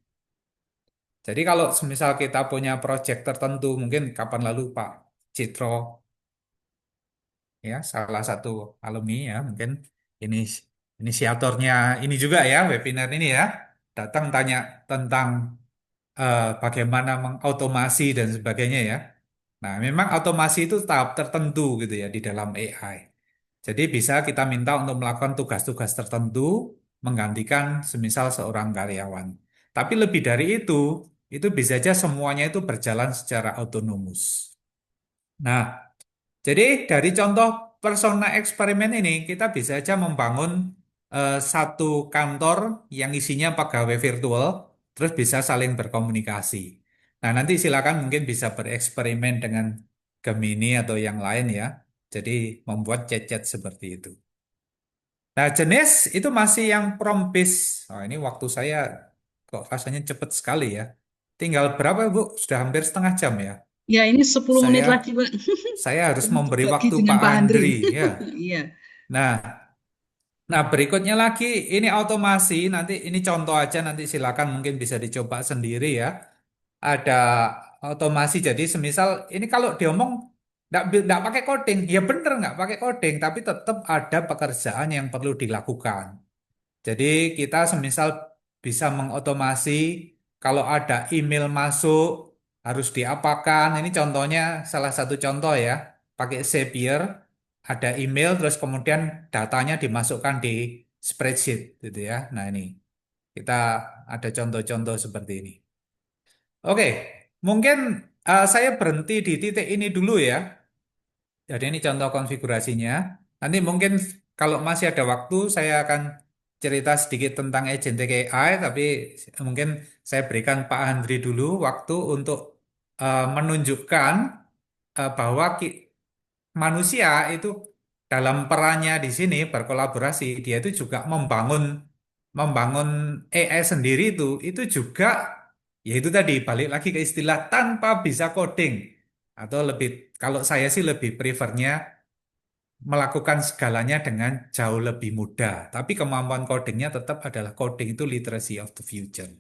Jadi kalau semisal kita punya proyek tertentu, mungkin kapan lalu Pak Citro ya salah satu alumni ya mungkin ini inisiatornya ini juga ya, webinar ini ya, datang tanya tentang bagaimana mengautomasi dan sebagainya ya. Nah, memang otomasi itu tahap tertentu gitu ya di dalam AI. Jadi bisa kita minta untuk melakukan tugas-tugas tertentu, menggantikan semisal seorang karyawan. Tapi lebih dari itu bisa saja semuanya itu berjalan secara otonomus. Nah, jadi dari contoh persona eksperimen ini, kita bisa aja membangun satu kantor yang isinya pegawai virtual, terus bisa saling berkomunikasi. Nah, nanti silakan mungkin bisa bereksperimen dengan Gemini atau yang lain ya. Jadi membuat chat-chat seperti itu. Nah, jenis itu masih yang prompt based. Oh, ini waktu saya kok rasanya cepat sekali ya. Tinggal berapa, Bu? Sudah hampir setengah jam ya. Ya, ini 10 menit lagi, Saya Pak. saya harus Untuk memberi bagi waktu dengan Pak Pak Handri. Andri ya. Iya. Nah, nah, berikutnya lagi ini otomasi. Nanti ini contoh aja nanti silakan mungkin bisa dicoba sendiri ya. Ada otomasi jadi semisal ini kalau diomong nggak pakai coding, ya bener nggak pakai coding, tapi tetap ada pekerjaan yang perlu dilakukan. Jadi kita semisal bisa mengotomasi kalau ada email masuk harus diapakan. Ini contohnya salah satu contoh ya. Pakai Zapier ada email terus kemudian datanya dimasukkan di spreadsheet gitu ya. Nah ini kita ada contoh-contoh seperti ini. Oke, mungkin saya berhenti di titik ini dulu ya. Jadi ini contoh konfigurasinya. Nanti mungkin kalau masih ada waktu saya akan cerita sedikit tentang agentic AI, tapi mungkin saya berikan Pak Andri dulu waktu untuk menunjukkan bahwa manusia itu dalam perannya di sini berkolaborasi, dia itu juga membangun membangun AI sendiri itu juga yaitu tadi balik lagi ke istilah tanpa bisa coding atau lebih kalau saya sih lebih prefernya melakukan segalanya dengan jauh lebih mudah. Tapi kemampuan codingnya tetap adalah coding itu literacy of the future.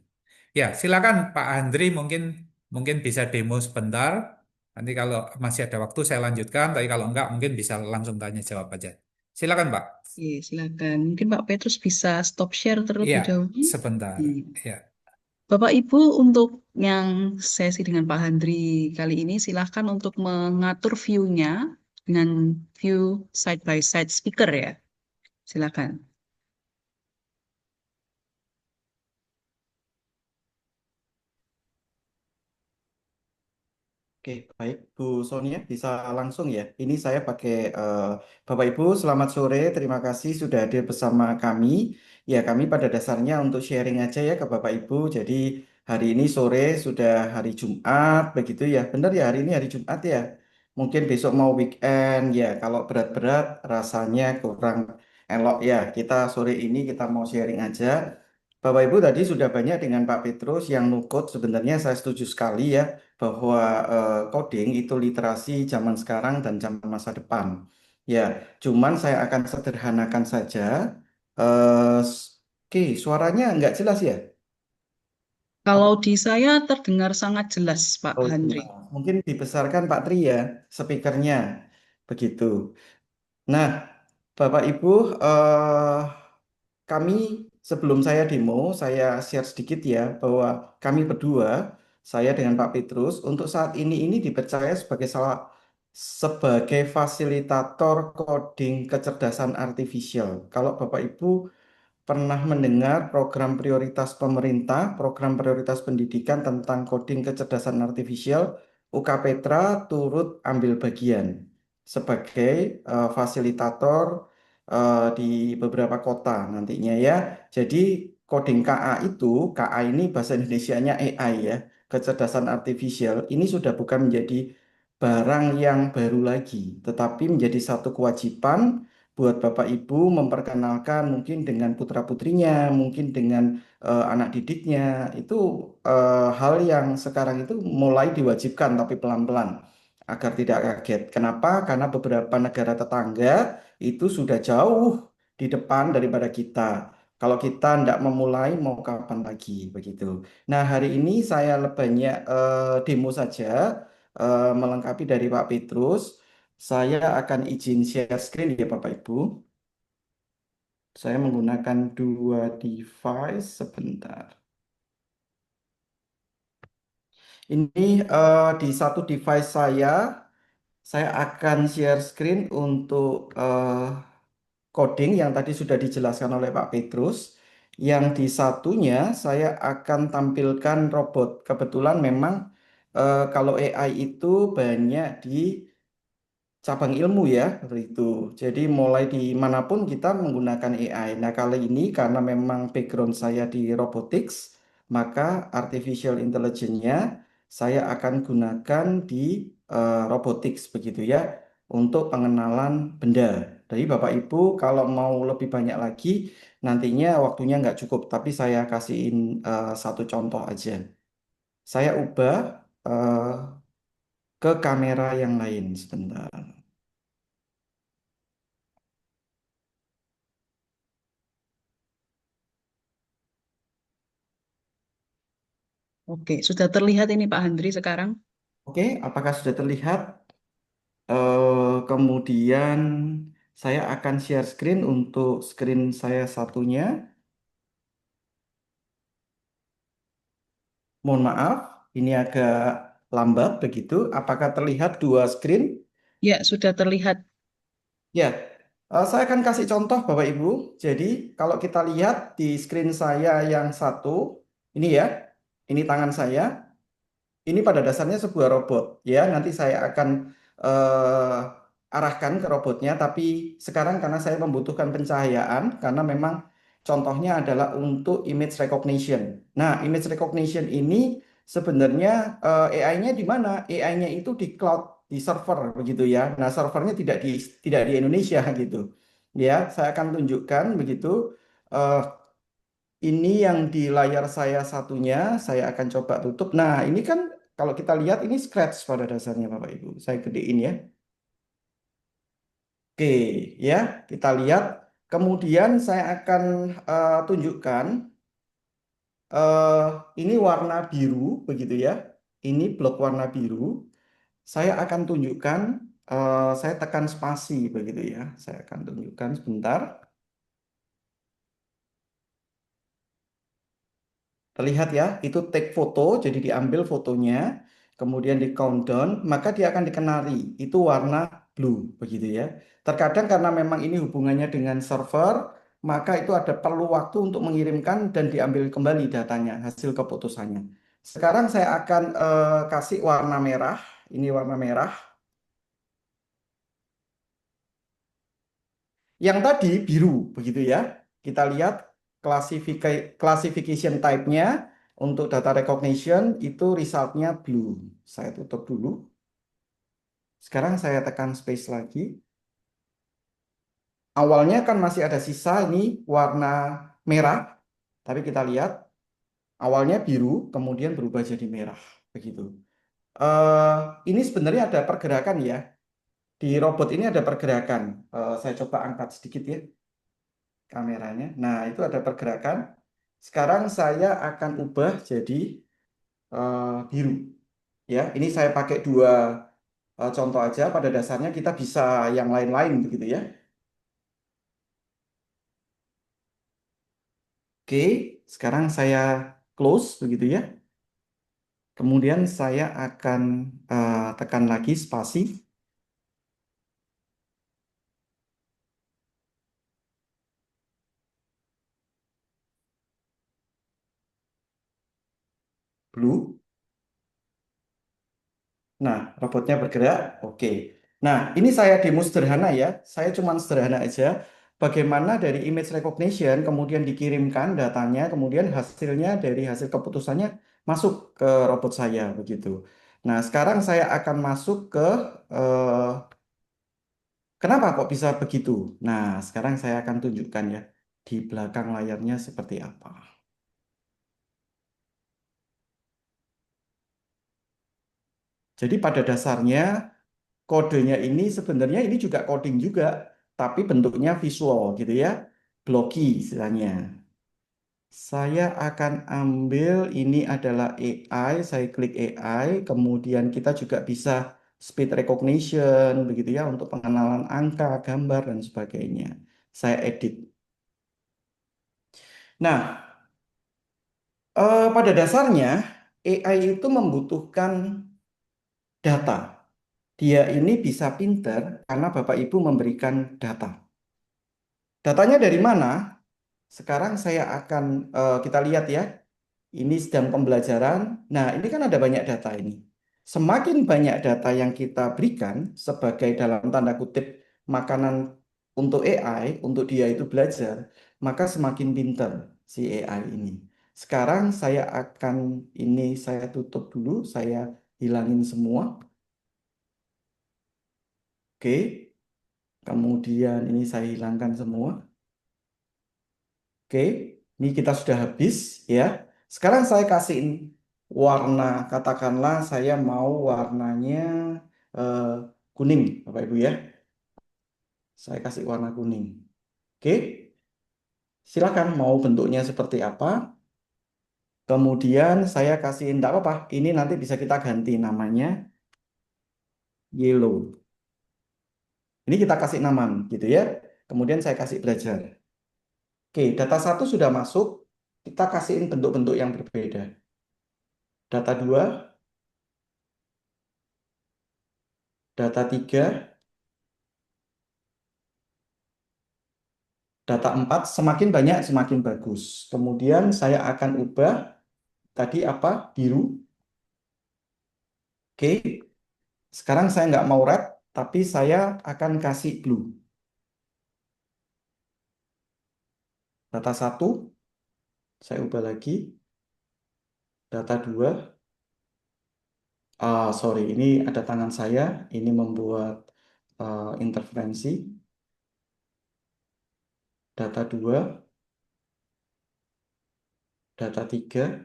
Ya, silakan Pak Andri mungkin mungkin bisa demo sebentar. Nanti kalau masih ada waktu saya lanjutkan, tapi kalau enggak mungkin bisa langsung tanya jawab aja. Silakan Pak. Oke, silakan. Mungkin Pak Petrus bisa stop share terlebih Iya, dahulu. sebentar. Hmm. Ya. Bapak Ibu, untuk yang sesi dengan Pak Handri kali ini, silahkan untuk mengatur view-nya dengan view side by side speaker ya. Silakan. Oke, baik Bu Sonia bisa langsung ya. Ini saya pakai Bapak Ibu selamat sore. Terima kasih sudah hadir bersama kami. Ya, kami pada dasarnya untuk sharing aja ya ke Bapak Ibu. Jadi hari ini sore sudah hari Jumat begitu ya. Benar ya hari ini hari Jumat ya. Mungkin besok mau weekend ya. Kalau berat-berat rasanya kurang elok ya. Kita sore ini kita mau sharing aja. Bapak Ibu tadi sudah banyak dengan Pak Petrus yang nukut sebenarnya saya setuju sekali ya bahwa coding itu literasi zaman sekarang dan zaman masa depan. Ya, cuman saya akan sederhanakan saja. Oke, suaranya nggak jelas ya? Apa? Kalau di saya terdengar sangat jelas, Pak Oh, Handri. jelas. Mungkin dibesarkan Pak Tri ya, speakernya. Begitu. Nah, Bapak Ibu, kami sebelum saya demo, saya share sedikit ya bahwa kami berdua, saya dengan Pak Petrus, untuk saat ini dipercaya sebagai fasilitator coding kecerdasan artifisial. Kalau Bapak Ibu pernah mendengar program prioritas pemerintah, program prioritas pendidikan tentang coding kecerdasan artifisial, UK Petra turut ambil bagian sebagai fasilitator di beberapa kota nantinya ya. Jadi coding KA itu, KA ini bahasa Indonesianya AI ya, kecerdasan artifisial, ini sudah bukan menjadi barang yang baru lagi, tetapi menjadi satu kewajiban buat Bapak Ibu memperkenalkan mungkin dengan putra-putrinya, mungkin dengan anak didiknya, itu hal yang sekarang itu mulai diwajibkan tapi pelan-pelan agar tidak kaget. Kenapa? Karena beberapa negara tetangga itu sudah jauh di depan daripada kita. Kalau kita tidak memulai, mau kapan lagi begitu. Nah, hari ini saya banyak demo saja melengkapi dari Pak Petrus. Saya akan izin share screen ya Bapak Ibu. Saya menggunakan dua device sebentar. Ini di satu device saya akan share screen untuk coding yang tadi sudah dijelaskan oleh Pak Petrus. Yang di satunya saya akan tampilkan robot. Kebetulan memang kalau AI itu banyak di cabang ilmu ya, seperti itu. Jadi mulai di manapun kita menggunakan AI. Nah, kali ini karena memang background saya di robotics, maka artificial intelligence-nya saya akan gunakan di robotics begitu ya, untuk pengenalan benda. Jadi Bapak Ibu kalau mau lebih banyak lagi, nantinya waktunya nggak cukup, tapi saya kasihin satu contoh aja. Saya ubah eh, ke kamera yang lain sebentar. Oke, sudah terlihat ini Pak Handri sekarang. Oke, apakah sudah terlihat? Kemudian saya akan share screen untuk screen saya satunya. Mohon maaf, ini agak lambat begitu. Apakah terlihat dua screen? Ya, sudah terlihat. Ya, saya akan kasih contoh Bapak Ibu. Jadi kalau kita lihat di screen saya yang satu, ini ya, ini tangan saya. Ini pada dasarnya sebuah robot ya. Nanti saya akan arahkan ke robotnya. Tapi sekarang karena saya membutuhkan pencahayaan, karena memang contohnya adalah untuk image recognition. Nah, image recognition ini sebenarnya AI-nya di mana? AI-nya itu di cloud, di server begitu ya. Nah, servernya tidak di Indonesia gitu. Ya, saya akan tunjukkan begitu. Eh, ini yang di layar saya satunya, saya akan coba tutup. Nah, ini kan kalau kita lihat ini scratch pada dasarnya Bapak Ibu. Saya gedein ya. Oke, ya, kita lihat. Kemudian saya akan tunjukkan eh, ini warna biru begitu ya. Ini blok warna biru. Saya akan tunjukkan saya tekan spasi begitu ya. Saya akan tunjukkan sebentar. Terlihat ya, itu take foto, jadi diambil fotonya, kemudian di countdown, maka dia akan dikenali. Itu warna blue, begitu ya. Terkadang karena memang ini hubungannya dengan server, maka itu ada perlu waktu untuk mengirimkan dan diambil kembali datanya, hasil keputusannya. Sekarang saya akan kasih warna merah. Ini warna merah. Yang tadi biru, begitu ya. Kita lihat classification type-nya untuk data recognition itu resultnya blue. Saya tutup dulu. Sekarang saya tekan space lagi. Awalnya kan masih ada sisa ini warna merah, tapi kita lihat awalnya biru, kemudian berubah jadi merah, begitu. Eh, ini sebenarnya ada pergerakan ya. Di robot ini ada pergerakan. Saya coba angkat sedikit ya kameranya. Nah, itu ada pergerakan. Sekarang saya akan ubah jadi biru. Ya, ini saya pakai dua contoh aja. Pada dasarnya kita bisa yang lain-lain begitu ya. Oke, sekarang saya close begitu ya. Kemudian saya akan tekan lagi spasi blue. Nah, robotnya bergerak. Oke. Nah, ini saya demo sederhana ya. Saya cuma sederhana aja. Bagaimana dari image recognition kemudian dikirimkan datanya, kemudian hasilnya dari hasil keputusannya masuk ke robot saya begitu. Nah, sekarang saya akan masuk ke eh, kenapa kok bisa begitu? Nah, sekarang saya akan tunjukkan ya di belakang layarnya seperti apa. Jadi pada dasarnya kodenya ini sebenarnya ini juga coding juga, tapi bentuknya visual gitu ya, blocky istilahnya. Saya akan ambil ini adalah AI, saya klik AI, kemudian kita juga bisa speed recognition begitu ya untuk pengenalan angka, gambar dan sebagainya. Saya edit. Nah, pada dasarnya AI itu membutuhkan data. Dia ini bisa pinter karena Bapak Ibu memberikan data. Datanya dari mana? Sekarang saya akan kita lihat ya. Ini sedang pembelajaran. Nah, ini kan ada banyak data ini. Semakin banyak data yang kita berikan sebagai dalam tanda kutip makanan untuk AI, untuk dia itu belajar, maka semakin pintar si AI ini. Sekarang saya akan saya tutup dulu, saya hilangin semua. Oke. Kemudian ini saya hilangkan semua. Oke, ini kita sudah habis ya. Sekarang saya kasihin warna, katakanlah saya mau warnanya eh, kuning, Bapak Ibu ya. Saya kasih warna kuning. Oke, silakan mau bentuknya seperti apa. Kemudian saya kasihin, enggak apa-apa, ini nanti bisa kita ganti namanya yellow. Ini kita kasih nama gitu ya. Kemudian saya kasih belajar. Oke, data satu sudah masuk. Kita kasihin bentuk-bentuk yang berbeda. Data 2, data 3, data 4, semakin banyak semakin bagus. Kemudian saya akan ubah tadi apa? Biru. Oke, sekarang saya nggak mau red, tapi saya akan kasih blue. Data 1, saya ubah lagi. Data 2, sorry, ini ada tangan saya, ini membuat interferensi. Data 2, data 3,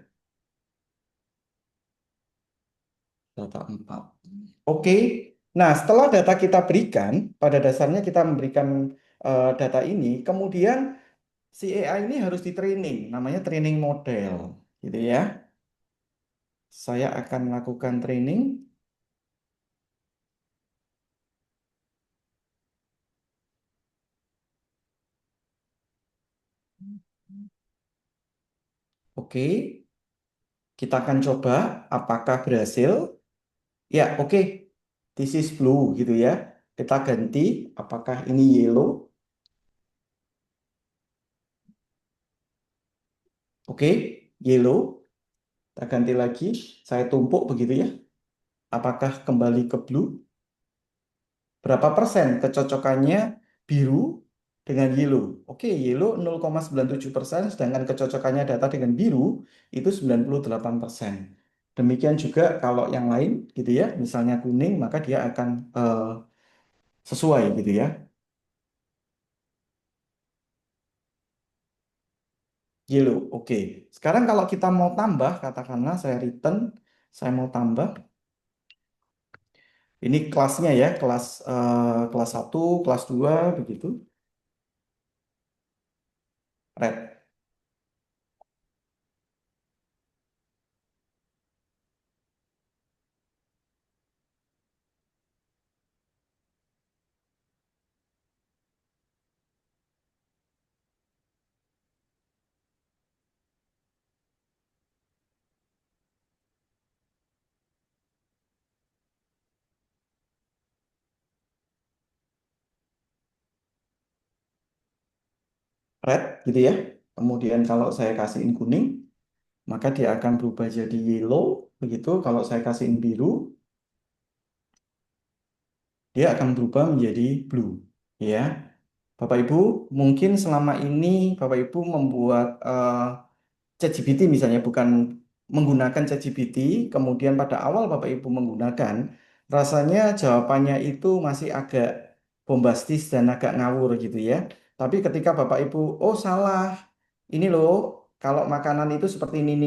data 4. Oke, nah setelah data kita berikan, pada dasarnya kita memberikan data ini, kemudian si AI ini harus di training, namanya training model, gitu ya. Saya akan melakukan training. Oke, kita akan coba apakah berhasil. Ya, oke. This is blue gitu ya. Kita ganti apakah ini yellow. Oke, yellow. Kita ganti lagi. Saya tumpuk begitu ya. Apakah kembali ke blue? Berapa persen kecocokannya biru dengan yellow? Oke, yellow 0,97%, sedangkan kecocokannya data dengan biru itu 98%. Demikian juga kalau yang lain gitu ya, misalnya kuning, maka dia akan sesuai gitu ya. Yellow, oke. Sekarang kalau kita mau tambah, katakanlah saya return, saya mau tambah. Ini kelasnya ya, kelas 1, kelas 2 begitu. Red. Red gitu ya. Kemudian kalau saya kasihin kuning, maka dia akan berubah jadi yellow begitu. Kalau saya kasihin biru, dia akan berubah menjadi blue ya. Bapak Ibu, mungkin selama ini Bapak Ibu membuat ChatGPT misalnya bukan menggunakan ChatGPT, kemudian pada awal Bapak Ibu menggunakan, rasanya jawabannya itu masih agak bombastis dan agak ngawur gitu ya. Tapi ketika Bapak Ibu, oh salah, ini loh, kalau makanan itu seperti ini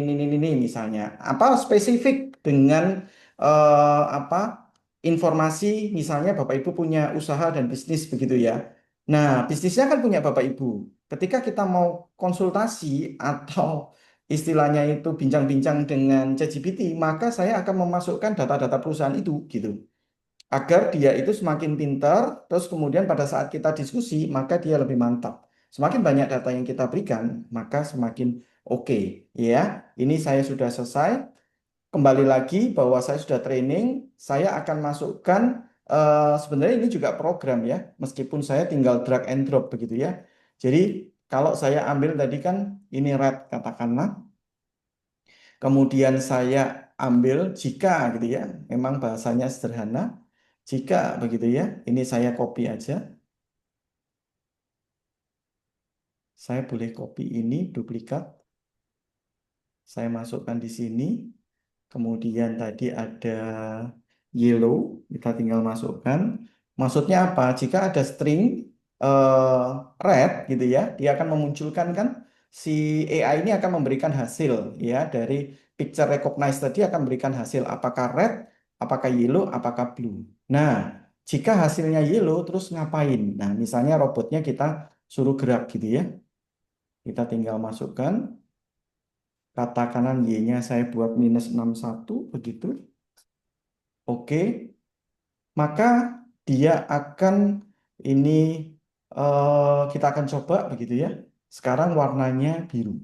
misalnya, apa spesifik dengan apa informasi, misalnya Bapak Ibu punya usaha dan bisnis begitu ya. Nah, bisnisnya kan punya Bapak Ibu. Ketika kita mau konsultasi atau istilahnya itu bincang-bincang dengan ChatGPT, maka saya akan memasukkan data-data perusahaan itu gitu. Agar dia itu semakin pintar, terus kemudian pada saat kita diskusi, maka dia lebih mantap. Semakin banyak data yang kita berikan, maka semakin oke. Ya, ini saya sudah selesai. Kembali lagi bahwa saya sudah training, saya akan masukkan sebenarnya ini juga program ya, meskipun saya tinggal drag and drop begitu ya. Jadi kalau saya ambil tadi kan ini red katakanlah, kemudian saya ambil jika gitu ya, memang bahasanya sederhana, jika begitu ya, ini saya copy aja, saya boleh copy ini duplikat, saya masukkan di sini. Kemudian tadi ada yellow, kita tinggal masukkan. Maksudnya apa? Jika ada string red gitu ya, dia akan memunculkan kan si AI ini akan memberikan hasil ya dari picture recognize tadi akan memberikan hasil apakah red, apakah yellow, apakah blue. Nah, jika hasilnya yellow terus ngapain? Nah, misalnya robotnya kita suruh gerak gitu ya. Kita tinggal masukkan kata kanan Y-nya saya buat -61 begitu. Oke, maka dia akan ini kita akan coba begitu ya. Sekarang warnanya biru.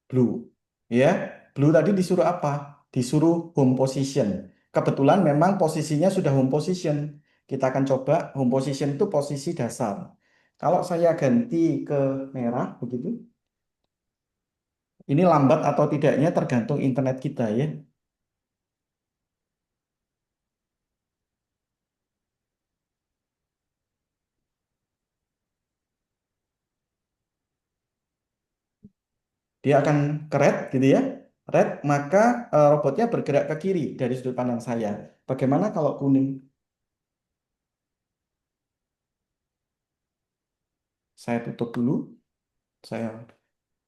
Blue. Ya, blue tadi disuruh apa? Disuruh home position. Kebetulan memang posisinya sudah home position. Kita akan coba home position itu posisi dasar. Kalau saya ganti ke merah begitu, ini lambat atau tidaknya tergantung internet kita ya. Dia akan ke red gitu ya. Red, maka robotnya bergerak ke kiri dari sudut pandang saya. Bagaimana kalau kuning? Saya tutup dulu, saya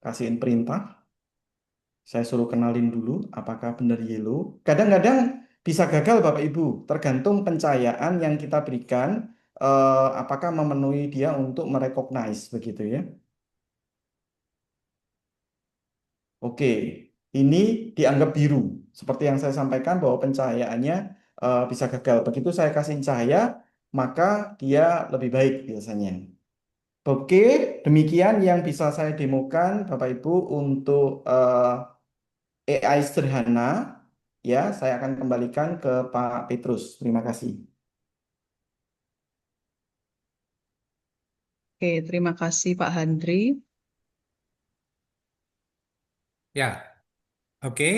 kasihin perintah, saya suruh kenalin dulu apakah benar yellow. Kadang-kadang bisa gagal Bapak Ibu, tergantung pencahayaan yang kita berikan, apakah memenuhi dia untuk merecognize begitu ya. Oke, ini dianggap biru. Seperti yang saya sampaikan bahwa pencahayaannya bisa gagal. Begitu saya kasih cahaya, maka dia lebih baik biasanya. Oke, demikian yang bisa saya demokan Bapak Ibu untuk AI sederhana. Ya, saya akan kembalikan ke Pak Petrus. Terima kasih. Oke, terima kasih Pak Handri. Ya, oke.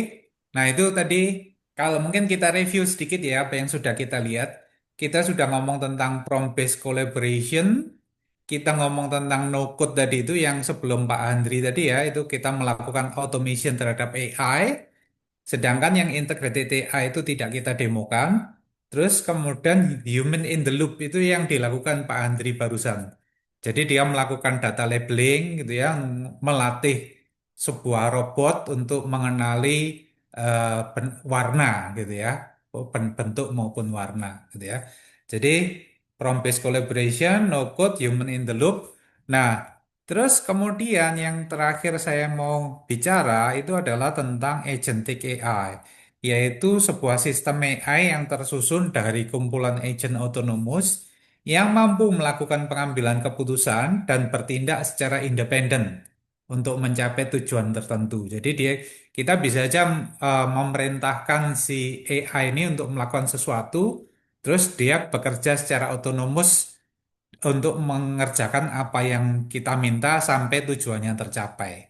Nah, itu tadi kalau mungkin kita review sedikit ya apa yang sudah kita lihat. Kita sudah ngomong tentang prompt-based collaboration, kita ngomong tentang no code tadi itu yang sebelum Pak Andri tadi ya, itu kita melakukan automation terhadap AI. Sedangkan yang integrated AI itu tidak kita demokan. Terus kemudian human in the loop itu yang dilakukan Pak Andri barusan. Jadi dia melakukan data labeling gitu ya, melatih sebuah robot untuk mengenali warna gitu ya, bentuk maupun warna gitu ya. Jadi prompt based collaboration, no code, human in the loop. Nah, terus kemudian yang terakhir saya mau bicara itu adalah tentang agentic AI, yaitu sebuah sistem AI yang tersusun dari kumpulan agent otonomus yang mampu melakukan pengambilan keputusan dan bertindak secara independen untuk mencapai tujuan tertentu. Jadi kita bisa saja memerintahkan si AI ini untuk melakukan sesuatu, terus dia bekerja secara otonomus untuk mengerjakan apa yang kita minta sampai tujuannya tercapai.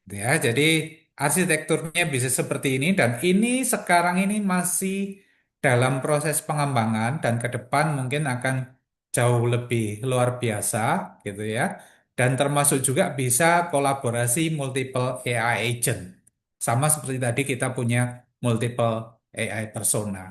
Gitu ya, jadi arsitekturnya bisa seperti ini dan ini sekarang ini masih dalam proses pengembangan dan ke depan mungkin akan jauh lebih luar biasa gitu ya. Dan termasuk juga bisa kolaborasi multiple AI agent. Sama seperti tadi kita punya multiple AI persona.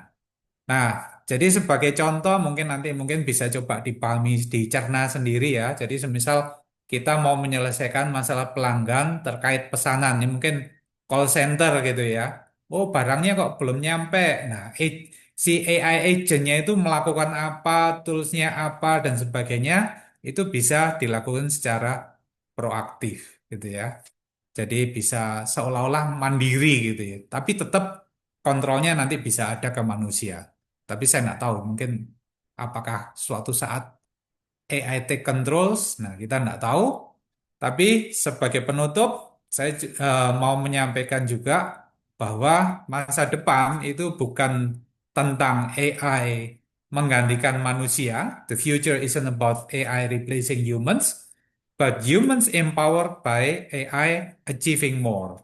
Nah, jadi sebagai contoh mungkin nanti mungkin bisa coba dipahami, dicerna sendiri ya. Jadi semisal kita mau menyelesaikan masalah pelanggan terkait pesanan, ini mungkin call center gitu ya. oh barangnya kok belum nyampe. Nah, si AI agentnya itu melakukan apa, toolsnya apa, dan sebagainya, itu bisa dilakukan secara proaktif gitu ya. Jadi bisa seolah-olah mandiri gitu ya. Tapi tetap kontrolnya nanti bisa ada ke manusia. Tapi saya nggak tahu, mungkin apakah suatu saat AI take controls, nah kita nggak tahu. Tapi sebagai penutup, saya mau menyampaikan juga bahwa masa depan itu bukan tentang AI menggantikan manusia. The future isn't about AI replacing humans, but humans empowered by AI achieving more.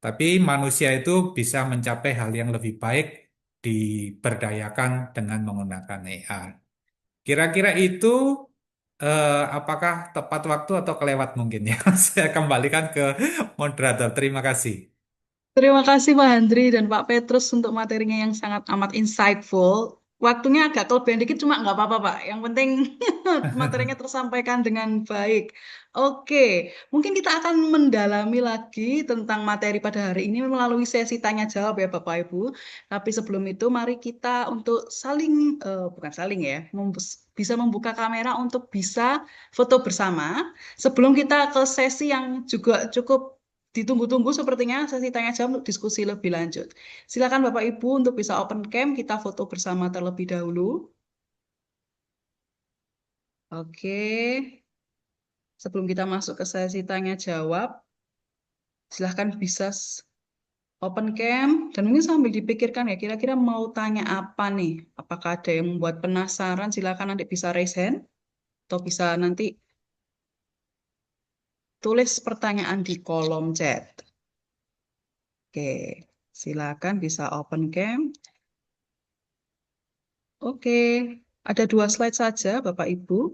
Tapi manusia itu bisa mencapai hal yang lebih baik diberdayakan dengan menggunakan AI. Kira-kira itu apakah tepat waktu atau kelewat mungkin ya? Saya kembalikan ke moderator. Terima kasih. Terima kasih Pak Handri dan Pak Petrus untuk materinya yang sangat amat insightful. Waktunya agak kelebihan dikit, cuma nggak apa-apa Pak. Yang penting materinya tersampaikan dengan baik. Oke, mungkin kita akan mendalami lagi tentang materi pada hari ini melalui sesi tanya jawab ya Bapak Ibu. Tapi sebelum itu mari kita untuk saling, bukan saling ya, bisa membuka kamera untuk bisa foto bersama. Sebelum kita ke sesi yang juga cukup ditunggu-tunggu sepertinya sesi tanya jawab untuk diskusi lebih lanjut. Silakan Bapak Ibu untuk bisa open cam, kita foto bersama terlebih dahulu. Oke, sebelum kita masuk ke sesi tanya jawab, silahkan bisa open cam dan mungkin sambil dipikirkan ya kira-kira mau tanya apa nih? Apakah ada yang membuat penasaran? Silakan nanti bisa raise hand atau bisa nanti tulis pertanyaan di kolom chat. Oke, silakan bisa open cam. Oke, ada 2 slide saja, Bapak Ibu.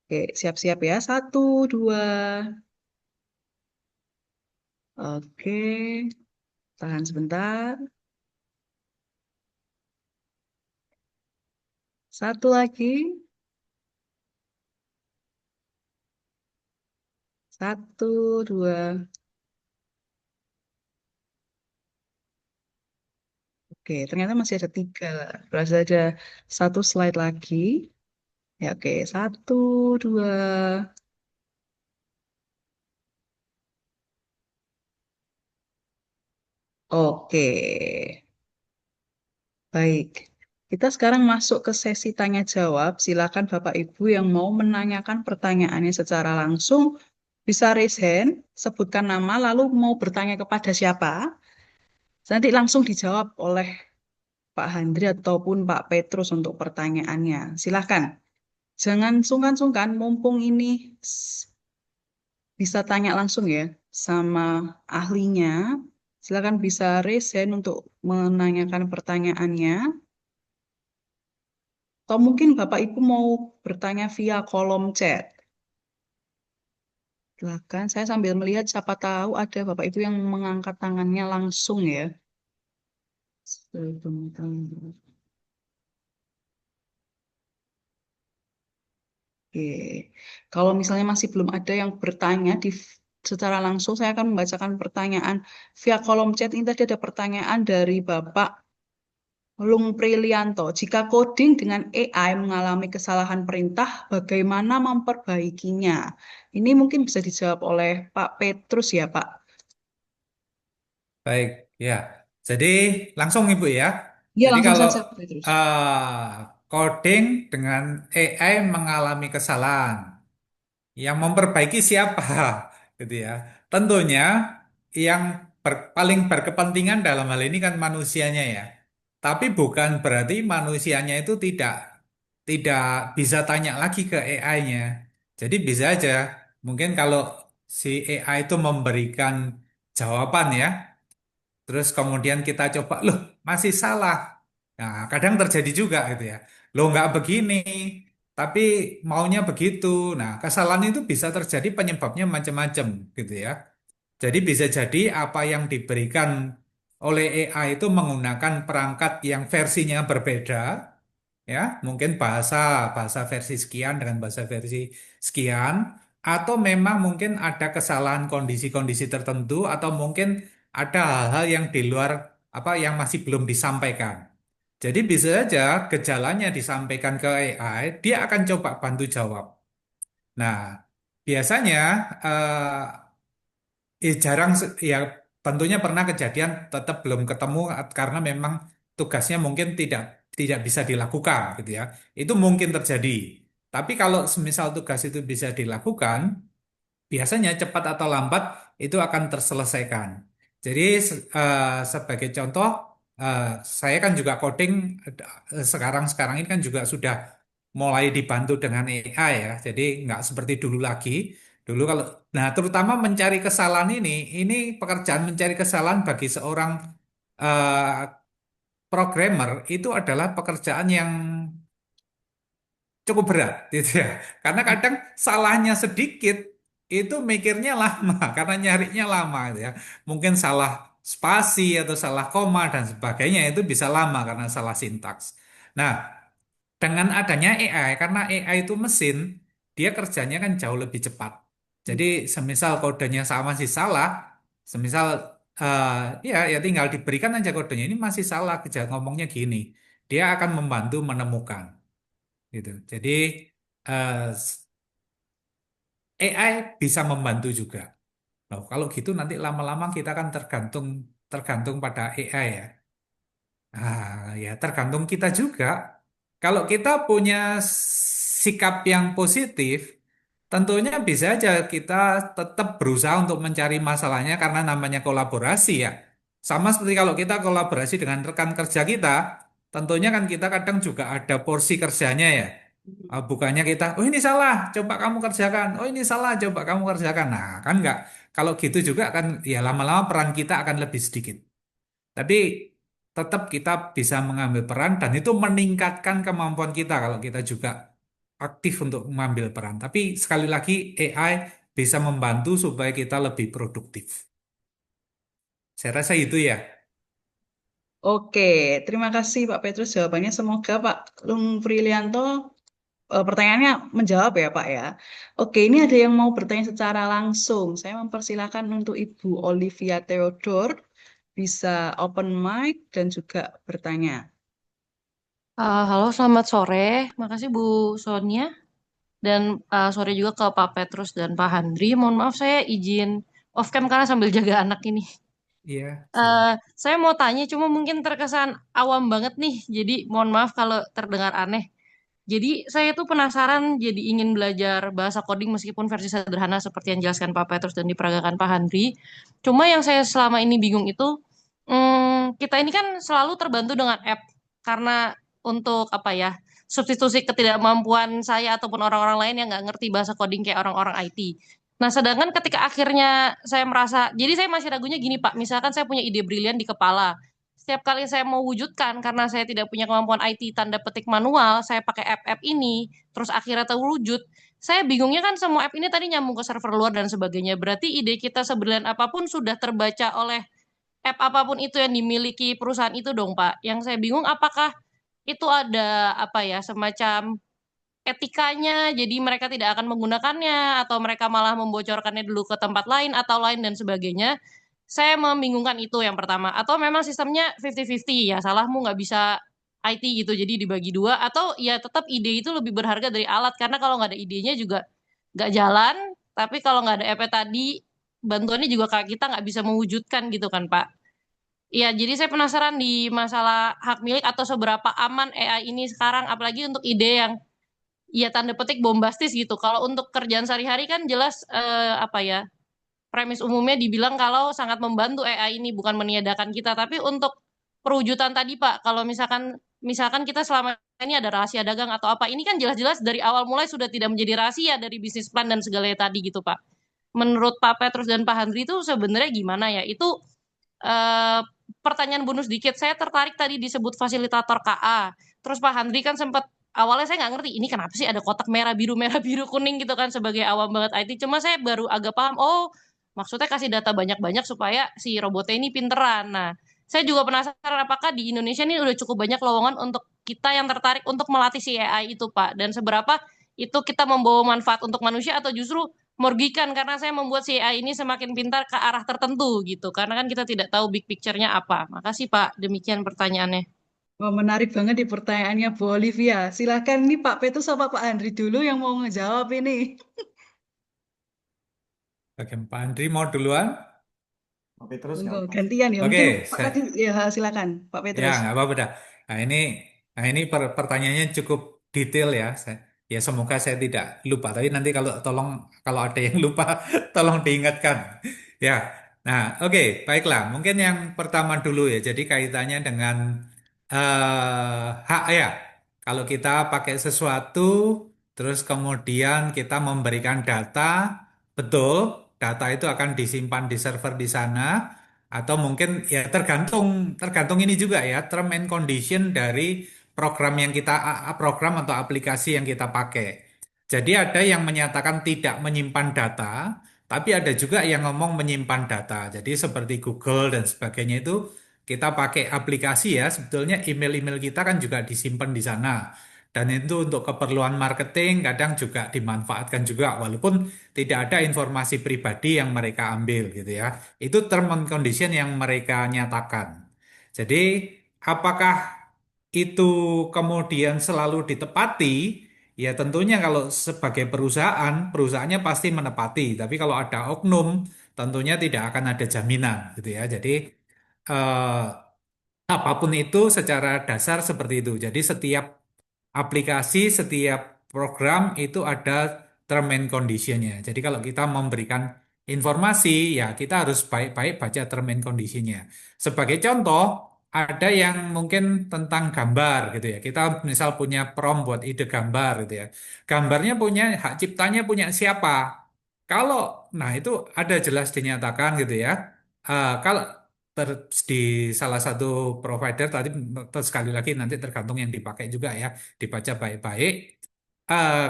Oke, siap-siap ya. 1, 2. Oke, tahan sebentar. 1 lagi. 1, 2. Oke, ternyata masih ada 3. Berarti ada 1 slide lagi. Ya, oke. 1, 2. Oke, baik. Kita sekarang masuk ke sesi tanya jawab. Silakan Bapak Ibu yang mau menanyakan pertanyaannya secara langsung bisa raise hand, sebutkan nama, lalu mau bertanya kepada siapa. Nanti langsung dijawab oleh Pak Handri ataupun Pak Petrus untuk pertanyaannya. Silahkan. Jangan sungkan-sungkan, mumpung ini bisa tanya langsung ya sama ahlinya. Silakan bisa raise hand untuk menanyakan pertanyaannya. Atau mungkin Bapak Ibu mau bertanya via kolom chat. Silakan, saya sambil melihat siapa tahu ada Bapak Ibu yang mengangkat tangannya langsung ya. Sebentar. Oke. Kalau misalnya masih belum ada yang bertanya secara langsung, saya akan membacakan pertanyaan via kolom chat. Ini tadi ada pertanyaan dari Bapak Lung Prilianto. Jika coding dengan AI mengalami kesalahan perintah, bagaimana memperbaikinya? Ini mungkin bisa dijawab oleh Pak Petrus ya, Pak. Baik, ya. Jadi langsung Ibu ya. Iya, Jadi langsung kalau saja, Pak Petrus. coding dengan AI mengalami kesalahan, yang memperbaiki siapa? Gitu ya. Tentunya yang paling berkepentingan dalam hal ini kan manusianya ya. Tapi bukan berarti manusianya itu tidak bisa tanya lagi ke AI-nya. Jadi bisa aja mungkin kalau si AI itu memberikan jawaban ya, terus kemudian kita coba, loh masih salah. Nah, kadang terjadi juga gitu ya. Loh nggak begini, tapi maunya begitu. Nah, kesalahan itu bisa terjadi penyebabnya macam-macam gitu ya. Jadi bisa jadi apa yang diberikan oleh AI itu menggunakan perangkat yang versinya berbeda, ya, mungkin bahasa bahasa versi sekian dengan bahasa versi sekian, atau memang mungkin ada kesalahan kondisi-kondisi tertentu, atau mungkin ada hal-hal yang di luar apa yang masih belum disampaikan. Jadi bisa saja gejalanya disampaikan ke AI, dia akan coba bantu jawab. Nah, biasanya jarang ya tentunya pernah kejadian tetap belum ketemu karena memang tugasnya mungkin tidak tidak bisa dilakukan gitu ya. Itu mungkin terjadi. Tapi kalau semisal tugas itu bisa dilakukan, biasanya cepat atau lambat itu akan terselesaikan. Jadi sebagai contoh, eh, saya kan juga coding sekarang-sekarang ini kan juga sudah mulai dibantu dengan AI ya. Jadi nggak seperti dulu lagi. Dulu kalau, nah terutama mencari kesalahan ini pekerjaan mencari kesalahan bagi seorang eh, programmer itu adalah pekerjaan yang cukup berat gitu ya. Karena kadang salahnya sedikit itu mikirnya lama karena nyarinya lama gitu ya. Mungkin salah spasi atau salah koma dan sebagainya itu bisa lama karena salah sintaks. Nah, dengan adanya AI karena AI itu mesin, dia kerjanya kan jauh lebih cepat. Jadi semisal kodenya sama masih salah, semisal eh, ya tinggal diberikan aja kodenya ini masih salah, ngomongnya gini. Dia akan membantu menemukan gitu. Jadi eh, AI bisa membantu juga. Nah, kalau gitu nanti lama-lama kita kan tergantung tergantung pada AI ya. Ya tergantung kita juga. Kalau kita punya sikap yang positif, tentunya bisa aja kita tetap berusaha untuk mencari masalahnya karena namanya kolaborasi ya. Sama seperti kalau kita kolaborasi dengan rekan kerja kita, tentunya kan kita kadang juga ada porsi kerjanya ya. Bukannya kita, oh ini salah, coba kamu kerjakan. Oh ini salah, coba kamu kerjakan. Nah, kan enggak. Kalau gitu juga kan ya lama-lama peran kita akan lebih sedikit. Tapi tetap kita bisa mengambil peran dan itu meningkatkan kemampuan kita kalau kita juga aktif untuk mengambil peran. Tapi sekali lagi AI bisa membantu supaya kita lebih produktif. Saya rasa itu ya. Oke, terima kasih Pak Petrus jawabannya. Semoga Pak Lung Brilianto pertanyaannya menjawab ya Pak ya. Oke, ini ada yang mau bertanya secara langsung. Saya mempersilahkan untuk Ibu Olivia Theodore bisa open mic dan juga bertanya. Halo, selamat sore. Makasih Bu Sonia. Dan sore juga ke Pak Petrus dan Pak Handri. Mohon maaf saya izin off cam karena sambil jaga anak ini. Iya, Eh, silakan. saya mau tanya, cuma mungkin terkesan awam banget nih. Jadi mohon maaf kalau terdengar aneh. Jadi saya tuh penasaran, jadi ingin belajar bahasa coding meskipun versi sederhana seperti yang dijelaskan Pak Petrus dan diperagakan Pak Handri. Cuma yang saya selama ini bingung itu, kita ini kan selalu terbantu dengan app karena untuk apa ya, substitusi ketidakmampuan saya ataupun orang-orang lain yang nggak ngerti bahasa coding kayak orang-orang IT. Nah, sedangkan ketika akhirnya saya merasa, jadi saya masih ragunya gini Pak, misalkan saya punya ide brilian di kepala, setiap kali saya mau wujudkan karena saya tidak punya kemampuan IT tanda petik manual, saya pakai app-app ini, terus akhirnya terwujud. Saya bingungnya kan semua app ini tadi nyambung ke server luar dan sebagainya. Berarti ide kita sebrilian apapun sudah terbaca oleh app apapun itu yang dimiliki perusahaan itu dong, Pak. Yang saya bingung apakah itu ada apa ya, semacam etikanya, jadi mereka tidak akan menggunakannya atau mereka malah membocorkannya dulu ke tempat lain atau lain dan sebagainya. Saya membingungkan itu yang pertama. Atau memang sistemnya 50-50 ya, salahmu nggak bisa IT gitu, jadi dibagi dua. Atau ya tetap ide itu lebih berharga dari alat, karena kalau nggak ada idenya juga nggak jalan. Tapi kalau nggak ada EP tadi, bantuannya juga kita nggak bisa mewujudkan gitu kan Pak. Iya, jadi saya penasaran di masalah hak milik atau seberapa aman AI ini sekarang, apalagi untuk ide yang ya tanda petik bombastis gitu. Kalau untuk kerjaan sehari-hari kan jelas apa ya, premis umumnya dibilang kalau sangat membantu AI ini bukan meniadakan kita. Tapi untuk perwujudan tadi Pak, kalau misalkan misalkan kita selama ini ada rahasia dagang atau apa, ini kan jelas-jelas dari awal mulai sudah tidak menjadi rahasia dari bisnis plan dan segala tadi gitu Pak. Menurut Pak Petrus dan Pak Handri itu sebenarnya gimana ya? Itu eh, pertanyaan bonus dikit. Saya tertarik tadi disebut fasilitator KA. Terus Pak Handri kan sempat awalnya saya nggak ngerti ini kenapa sih ada kotak merah biru kuning gitu kan sebagai awam banget IT. Cuma saya baru agak paham. Oh, maksudnya kasih data banyak-banyak supaya si robotnya ini pinteran. Nah, saya juga penasaran apakah di Indonesia ini udah cukup banyak lowongan untuk kita yang tertarik untuk melatih si AI itu, Pak. Dan seberapa itu kita membawa manfaat untuk manusia atau justru merugikan karena saya membuat si AI ini semakin pintar ke arah tertentu gitu. Karena kan kita tidak tahu big picture-nya apa. Makasih Pak, demikian pertanyaannya. Wah, menarik banget di pertanyaannya Bu Olivia. Silakan nih Pak Petrus sama Pak Andri dulu yang mau ngejawab ini. Oke, Pak Andri mau duluan? Oke, terus nggak Monggo, apa-apa. gantian ya. Mungkin Oke, Pak tadi ya silakan Pak ya, Petrus. nggak apa-apa dah. Nah ini, pertanyaannya cukup detail ya. Ya semoga saya tidak lupa. Tapi nanti kalau ada yang lupa, tolong diingatkan. Ya. Nah, oke, baiklah. Mungkin yang pertama dulu ya. Jadi kaitannya dengan hak ya. Kalau kita pakai sesuatu, terus kemudian kita memberikan data, betul, data itu akan disimpan di server di sana. Atau mungkin ya tergantung tergantung ini juga ya term and condition dari program atau aplikasi yang kita pakai. Jadi ada yang menyatakan tidak menyimpan data, tapi ada juga yang ngomong menyimpan data. Jadi seperti Google dan sebagainya itu kita pakai aplikasi ya, sebetulnya email-email kita kan juga disimpan di sana. Dan itu untuk keperluan marketing kadang juga dimanfaatkan juga walaupun tidak ada informasi pribadi yang mereka ambil gitu ya. Itu term and condition yang mereka nyatakan. Jadi, apakah itu kemudian selalu ditepati? Ya tentunya kalau sebagai perusahaan, perusahaannya pasti menepati. Tapi kalau ada oknum, tentunya tidak akan ada jaminan gitu ya. Jadi, eh, apapun itu secara dasar seperti itu. Jadi setiap aplikasi, setiap program itu ada term and conditionnya. Jadi kalau kita memberikan informasi, ya kita harus baik-baik baca term and conditionnya. Sebagai contoh, ada yang mungkin tentang gambar gitu ya. Kita misal punya prompt buat ide gambar gitu ya. Gambarnya punya, hak ciptanya punya siapa? Kalau, nah itu ada jelas dinyatakan gitu ya. Kalau di salah satu provider tadi sekali lagi nanti tergantung yang dipakai juga ya dibaca baik-baik.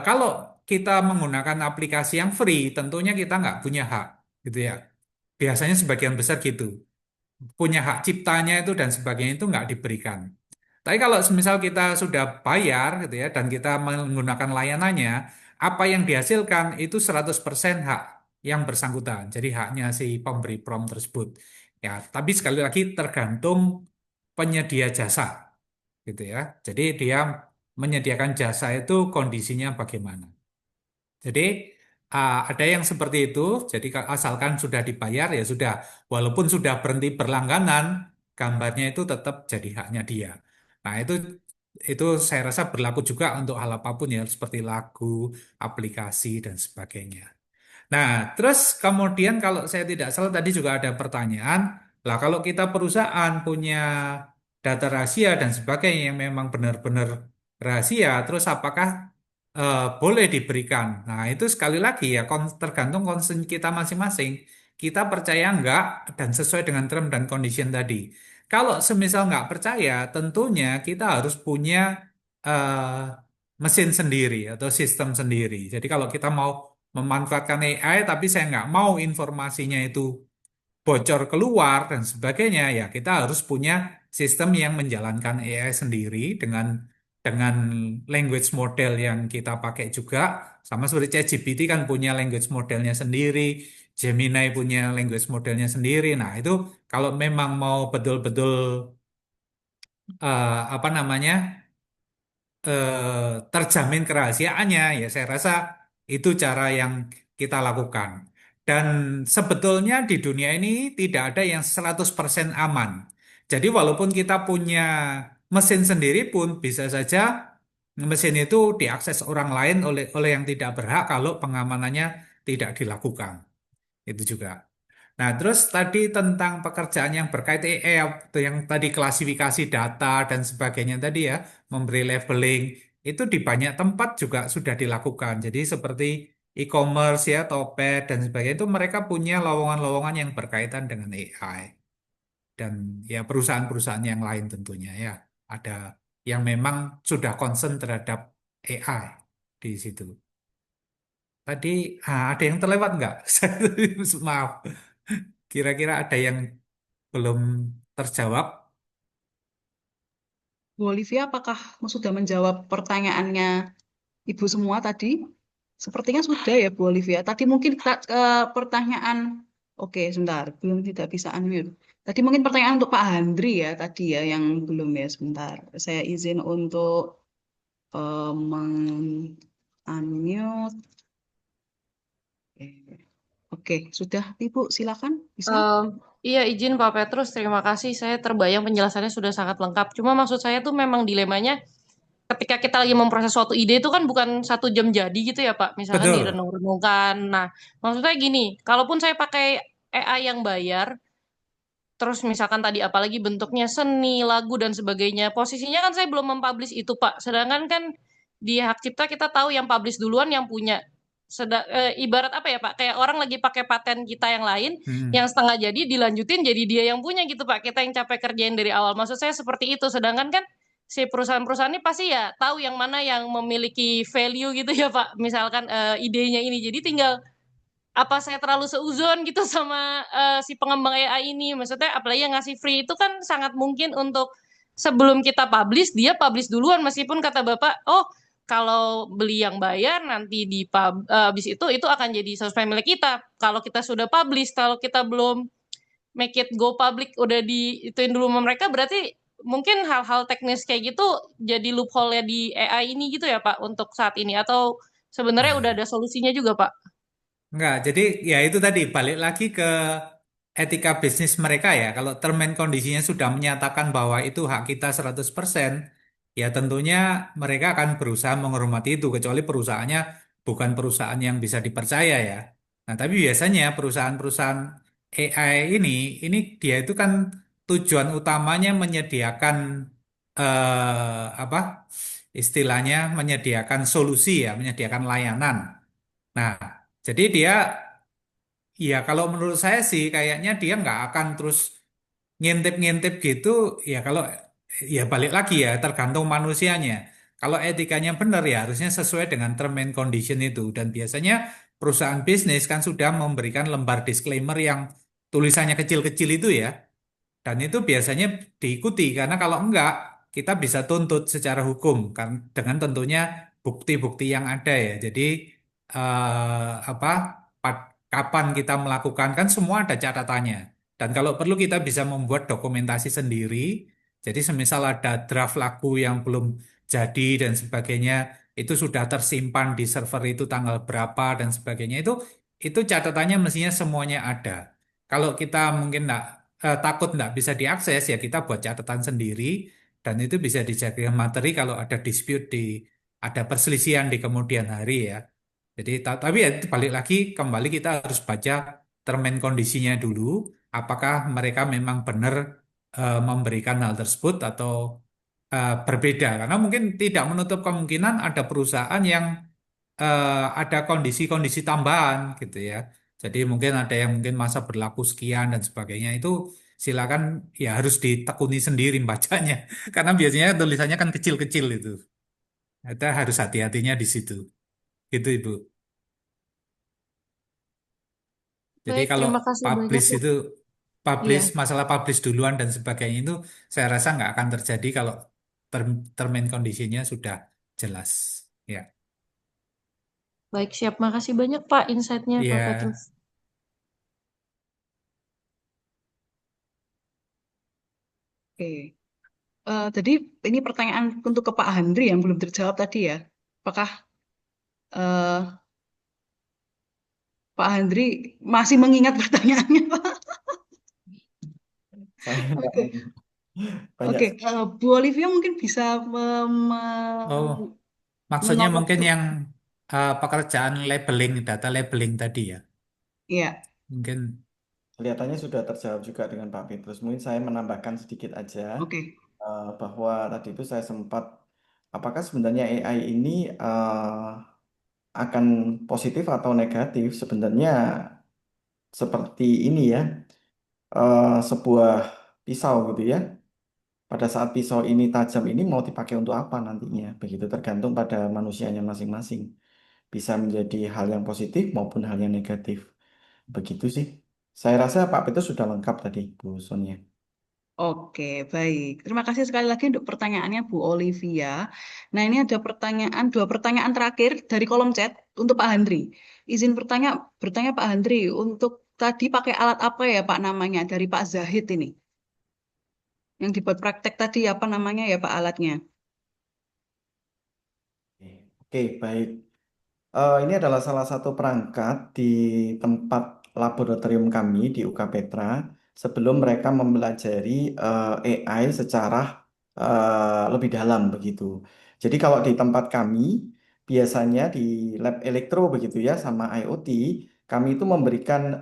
Kalau kita menggunakan aplikasi yang free tentunya kita nggak punya hak gitu ya, biasanya sebagian besar gitu, punya hak ciptanya itu dan sebagainya itu nggak diberikan. Tapi kalau semisal kita sudah bayar gitu ya dan kita menggunakan layanannya, apa yang dihasilkan itu 100% hak yang bersangkutan. Jadi haknya si pemberi prompt tersebut. Ya, tapi sekali lagi tergantung penyedia jasa gitu ya. Jadi dia menyediakan jasa itu kondisinya bagaimana. Jadi ada yang seperti itu. Jadi asalkan sudah dibayar ya sudah. Walaupun sudah berhenti berlangganan, gambarnya itu tetap jadi haknya dia. Nah itu saya rasa berlaku juga untuk hal apapun ya seperti lagu, aplikasi dan sebagainya. Nah, terus kemudian kalau saya tidak salah tadi juga ada pertanyaan, lah kalau kita perusahaan punya data rahasia dan sebagainya yang memang benar-benar rahasia, terus apakah boleh diberikan? Nah, itu sekali lagi ya tergantung concern kita masing-masing. Kita percaya enggak dan sesuai dengan term dan condition tadi. Kalau semisal nggak percaya, tentunya kita harus punya eh, mesin sendiri atau sistem sendiri. Jadi kalau kita mau memanfaatkan AI, tapi saya nggak mau informasinya itu bocor keluar dan sebagainya, ya kita harus punya sistem yang menjalankan AI sendiri dengan language model yang kita pakai juga, sama seperti ChatGPT kan punya language modelnya sendiri, Gemini punya language modelnya sendiri. Nah itu kalau memang mau betul-betul apa namanya terjamin kerahasiaannya, ya saya rasa itu cara yang kita lakukan. Dan sebetulnya di dunia ini tidak ada yang 100% aman. Jadi walaupun kita punya mesin sendiri pun bisa saja mesin itu diakses orang lain oleh yang tidak berhak kalau pengamanannya tidak dilakukan. Itu juga. Nah, terus tadi tentang pekerjaan yang berkait yang tadi klasifikasi data dan sebagainya tadi ya, memberi labeling, itu di banyak tempat juga sudah dilakukan. Jadi seperti e-commerce ya, Topet dan sebagainya itu mereka punya lowongan-lowongan yang berkaitan dengan AI. Dan ya perusahaan-perusahaan yang lain tentunya ya, ada yang memang sudah concern terhadap AI di situ. Tadi ada yang terlewat nggak? Maaf. Kira-kira ada yang belum terjawab? Bu Olivia, apakah sudah menjawab pertanyaannya Ibu semua tadi? Sepertinya sudah ya Bu Olivia. Tadi mungkin pertanyaan, oke sebentar, belum tidak bisa unmute. Tadi mungkin pertanyaan untuk Pak Handri ya tadi ya yang belum ya sebentar. Saya izin untuk unmute. Oke, sudah Ibu silakan bisa. Em, iya izin Pak Petrus, terima kasih. Saya terbayang penjelasannya sudah sangat lengkap. Cuma maksud saya tuh memang dilemanya ketika kita lagi memproses suatu ide itu kan bukan 1 jam jadi gitu ya Pak. Misalkan Betul. direnung-renungkan. Nah, maksud saya gini, kalaupun saya pakai AI yang bayar, terus misalkan tadi apalagi bentuknya seni, lagu dan sebagainya, posisinya kan saya belum mempublish itu Pak. Sedangkan kan di hak cipta kita tahu yang publish duluan yang punya. Ibarat apa ya Pak? Kayak orang lagi pakai paten kita yang lain, yang Hmm. setengah jadi dilanjutin jadi dia yang punya gitu Pak. Kita yang capek kerjain dari awal. Maksud saya seperti itu. Sedangkan kan si perusahaan-perusahaan ini pasti ya tahu yang mana yang memiliki value gitu ya Pak. Misalkan idenya ini. Jadi tinggal apa saya terlalu seuzon gitu sama si pengembang AI ini. Maksudnya apalagi yang ngasih free itu kan sangat mungkin untuk sebelum kita publish, dia publish duluan meskipun kata Bapak, oh kalau beli yang bayar nanti habis itu akan jadi 100% milik kita. Kalau kita sudah publish, kalau kita belum make it go public udah ituin dulu sama mereka berarti mungkin hal-hal teknis kayak gitu jadi loophole-nya di AI ini gitu ya Pak untuk saat ini atau sebenarnya udah ada solusinya juga Pak? Enggak, jadi ya itu tadi balik lagi ke etika bisnis mereka ya. Kalau term and kondisinya sudah menyatakan bahwa itu hak kita 100%, ya tentunya mereka akan berusaha menghormati itu kecuali perusahaannya bukan perusahaan yang bisa dipercaya ya. Nah, tapi biasanya perusahaan-perusahaan AI ini dia itu kan tujuan utamanya menyediakan apa istilahnya menyediakan solusi ya, menyediakan layanan. Nah, jadi dia, ya kalau menurut saya sih kayaknya dia nggak akan terus ngintip-ngintip gitu. Ya kalau ya balik lagi ya tergantung manusianya. Kalau etikanya benar ya harusnya sesuai dengan term and condition itu. Dan biasanya perusahaan bisnis kan sudah memberikan lembar disclaimer yang tulisannya kecil-kecil itu ya. Dan itu biasanya diikuti karena kalau enggak kita bisa tuntut secara hukum kan dengan tentunya bukti-bukti yang ada ya. Jadi apa kapan kita melakukan kan semua ada catatannya. Dan kalau perlu kita bisa membuat dokumentasi sendiri. Jadi semisal ada draft lagu yang belum jadi dan sebagainya itu sudah tersimpan di server itu tanggal berapa dan sebagainya itu catatannya mestinya semuanya ada. Kalau kita mungkin enggak takut nggak bisa diakses ya kita buat catatan sendiri dan itu bisa dijadikan materi kalau ada dispute ada perselisihan di kemudian hari ya. Jadi tapi ya itu balik lagi kembali kita harus baca term and kondisinya dulu apakah mereka memang benar memberikan hal tersebut atau berbeda karena mungkin tidak menutup kemungkinan ada perusahaan yang ada kondisi-kondisi tambahan gitu ya. Jadi mungkin ada yang mungkin masa berlaku sekian dan sebagainya itu silakan ya harus ditekuni sendiri bacanya karena biasanya tulisannya kan kecil-kecil itu. Kita harus hati-hatinya di situ. Gitu Ibu. Jadi Baik, kalau terima kasih banyak publish ya. itu publish Iya, masalah publish duluan dan sebagainya itu saya rasa nggak akan terjadi kalau term, term and condition-nya sudah jelas. Ya. baik siap. Makasih banyak Pak insight-nya Pak Iya. Petrus. Oke. Tadi ini pertanyaan untuk ke Pak Handri yang belum terjawab tadi ya. Apakah eh, Pak Handri masih mengingat pertanyaannya, Pak? Saya nggak Oke, banyak oke. Bu Olivia mungkin bisa Oh, maksudnya menolak mungkin tuh. yang pekerjaan labeling, data labeling tadi ya. Iya, Mungkin, kelihatannya sudah terjawab juga dengan Pak Petrus. Mungkin saya menambahkan sedikit aja oke. bahwa tadi itu saya sempat apakah sebenarnya AI ini akan positif atau negatif? Sebenarnya seperti ini ya, sebuah pisau gitu ya. Pada saat pisau ini tajam ini mau dipakai untuk apa nantinya? Begitu tergantung pada manusianya masing-masing. Bisa menjadi hal yang positif maupun hal yang negatif. Begitu sih. Saya rasa Pak Petrus sudah lengkap tadi, Bu Sonia. Oke, baik. Terima kasih sekali lagi untuk pertanyaannya Bu Olivia. Nah, ini ada dua pertanyaan terakhir dari kolom chat untuk Pak Handri. Izin bertanya Pak Handri, untuk tadi pakai alat apa ya Pak namanya dari Pak Zahid ini? Yang dibuat praktek tadi apa namanya ya Pak alatnya? Oke, baik. Ini adalah salah satu perangkat di tempat laboratorium kami di UK Petra sebelum mereka mempelajari AI secara lebih dalam begitu. Jadi kalau di tempat kami biasanya di lab elektro begitu ya sama IoT, kami itu memberikan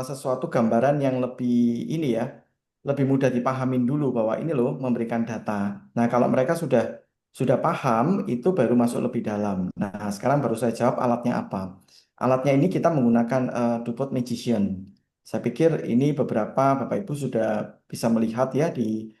sesuatu gambaran yang lebih ini ya, lebih mudah dipahamin dulu bahwa ini loh memberikan data. Nah, kalau mereka sudah paham, itu baru masuk lebih dalam. Nah, sekarang baru saya jawab alatnya apa. Alatnya ini kita menggunakan Dupont Magician. Saya pikir ini beberapa Bapak Ibu sudah bisa melihat ya di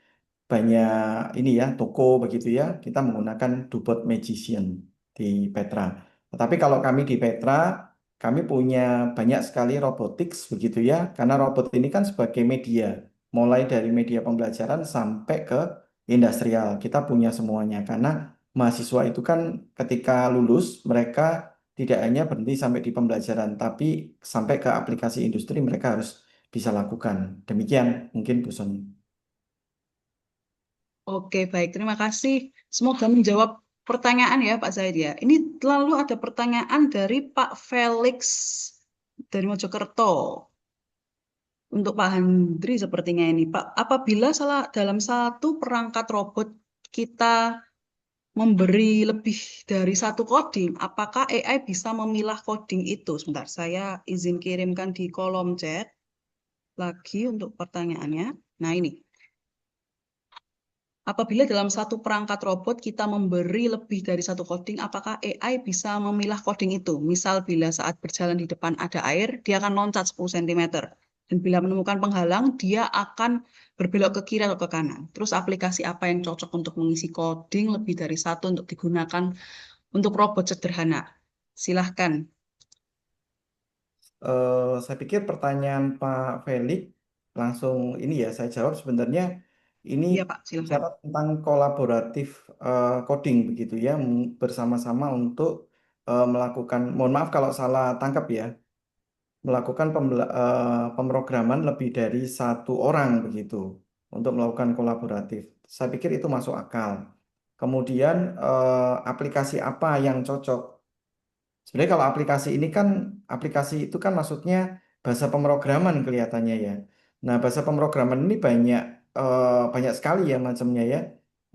banyak ini ya toko begitu ya. Kita menggunakan Dupont Magician di Petra. Tetapi kalau kami di Petra, kami punya banyak sekali robotics begitu ya. Karena robot ini kan sebagai media, mulai dari media pembelajaran sampai ke industrial. Kita punya semuanya karena mahasiswa itu kan ketika lulus mereka tidak hanya berhenti sampai di pembelajaran, tapi sampai ke aplikasi industri mereka harus bisa lakukan. Demikian mungkin Bu Sony. Oke, baik. Terima kasih. Semoga menjawab pertanyaan ya Pak Zahid ya. Ini lalu ada pertanyaan dari Pak Felix dari Mojokerto. Untuk Pak Handri sepertinya ini, Pak, apabila salah dalam satu perangkat robot kita memberi lebih dari satu coding, apakah AI bisa memilah coding itu? Sebentar, saya izin kirimkan di kolom chat lagi untuk pertanyaannya. Nah, ini. Apabila dalam satu perangkat robot kita memberi lebih dari satu coding, apakah AI bisa memilah coding itu? Misal bila saat berjalan di depan ada air, dia akan loncat 10 cm. Dan bila menemukan penghalang, dia akan berbelok ke kiri atau ke kanan. Terus aplikasi apa yang cocok untuk mengisi coding lebih dari satu untuk digunakan untuk robot sederhana? Silahkan. Saya pikir pertanyaan Pak Felix langsung ini ya saya jawab sebenarnya ini Iya, Pak, silahkan. bicara tentang kolaboratif coding begitu ya bersama-sama untuk melakukan mohon maaf kalau salah tangkap ya melakukan pemrograman lebih dari satu orang begitu untuk melakukan kolaboratif. Saya pikir itu masuk akal. Kemudian aplikasi apa yang cocok? Sebenarnya kalau aplikasi ini kan aplikasi itu kan maksudnya bahasa pemrograman kelihatannya ya. Nah, bahasa pemrograman ini banyak sekali ya macamnya ya.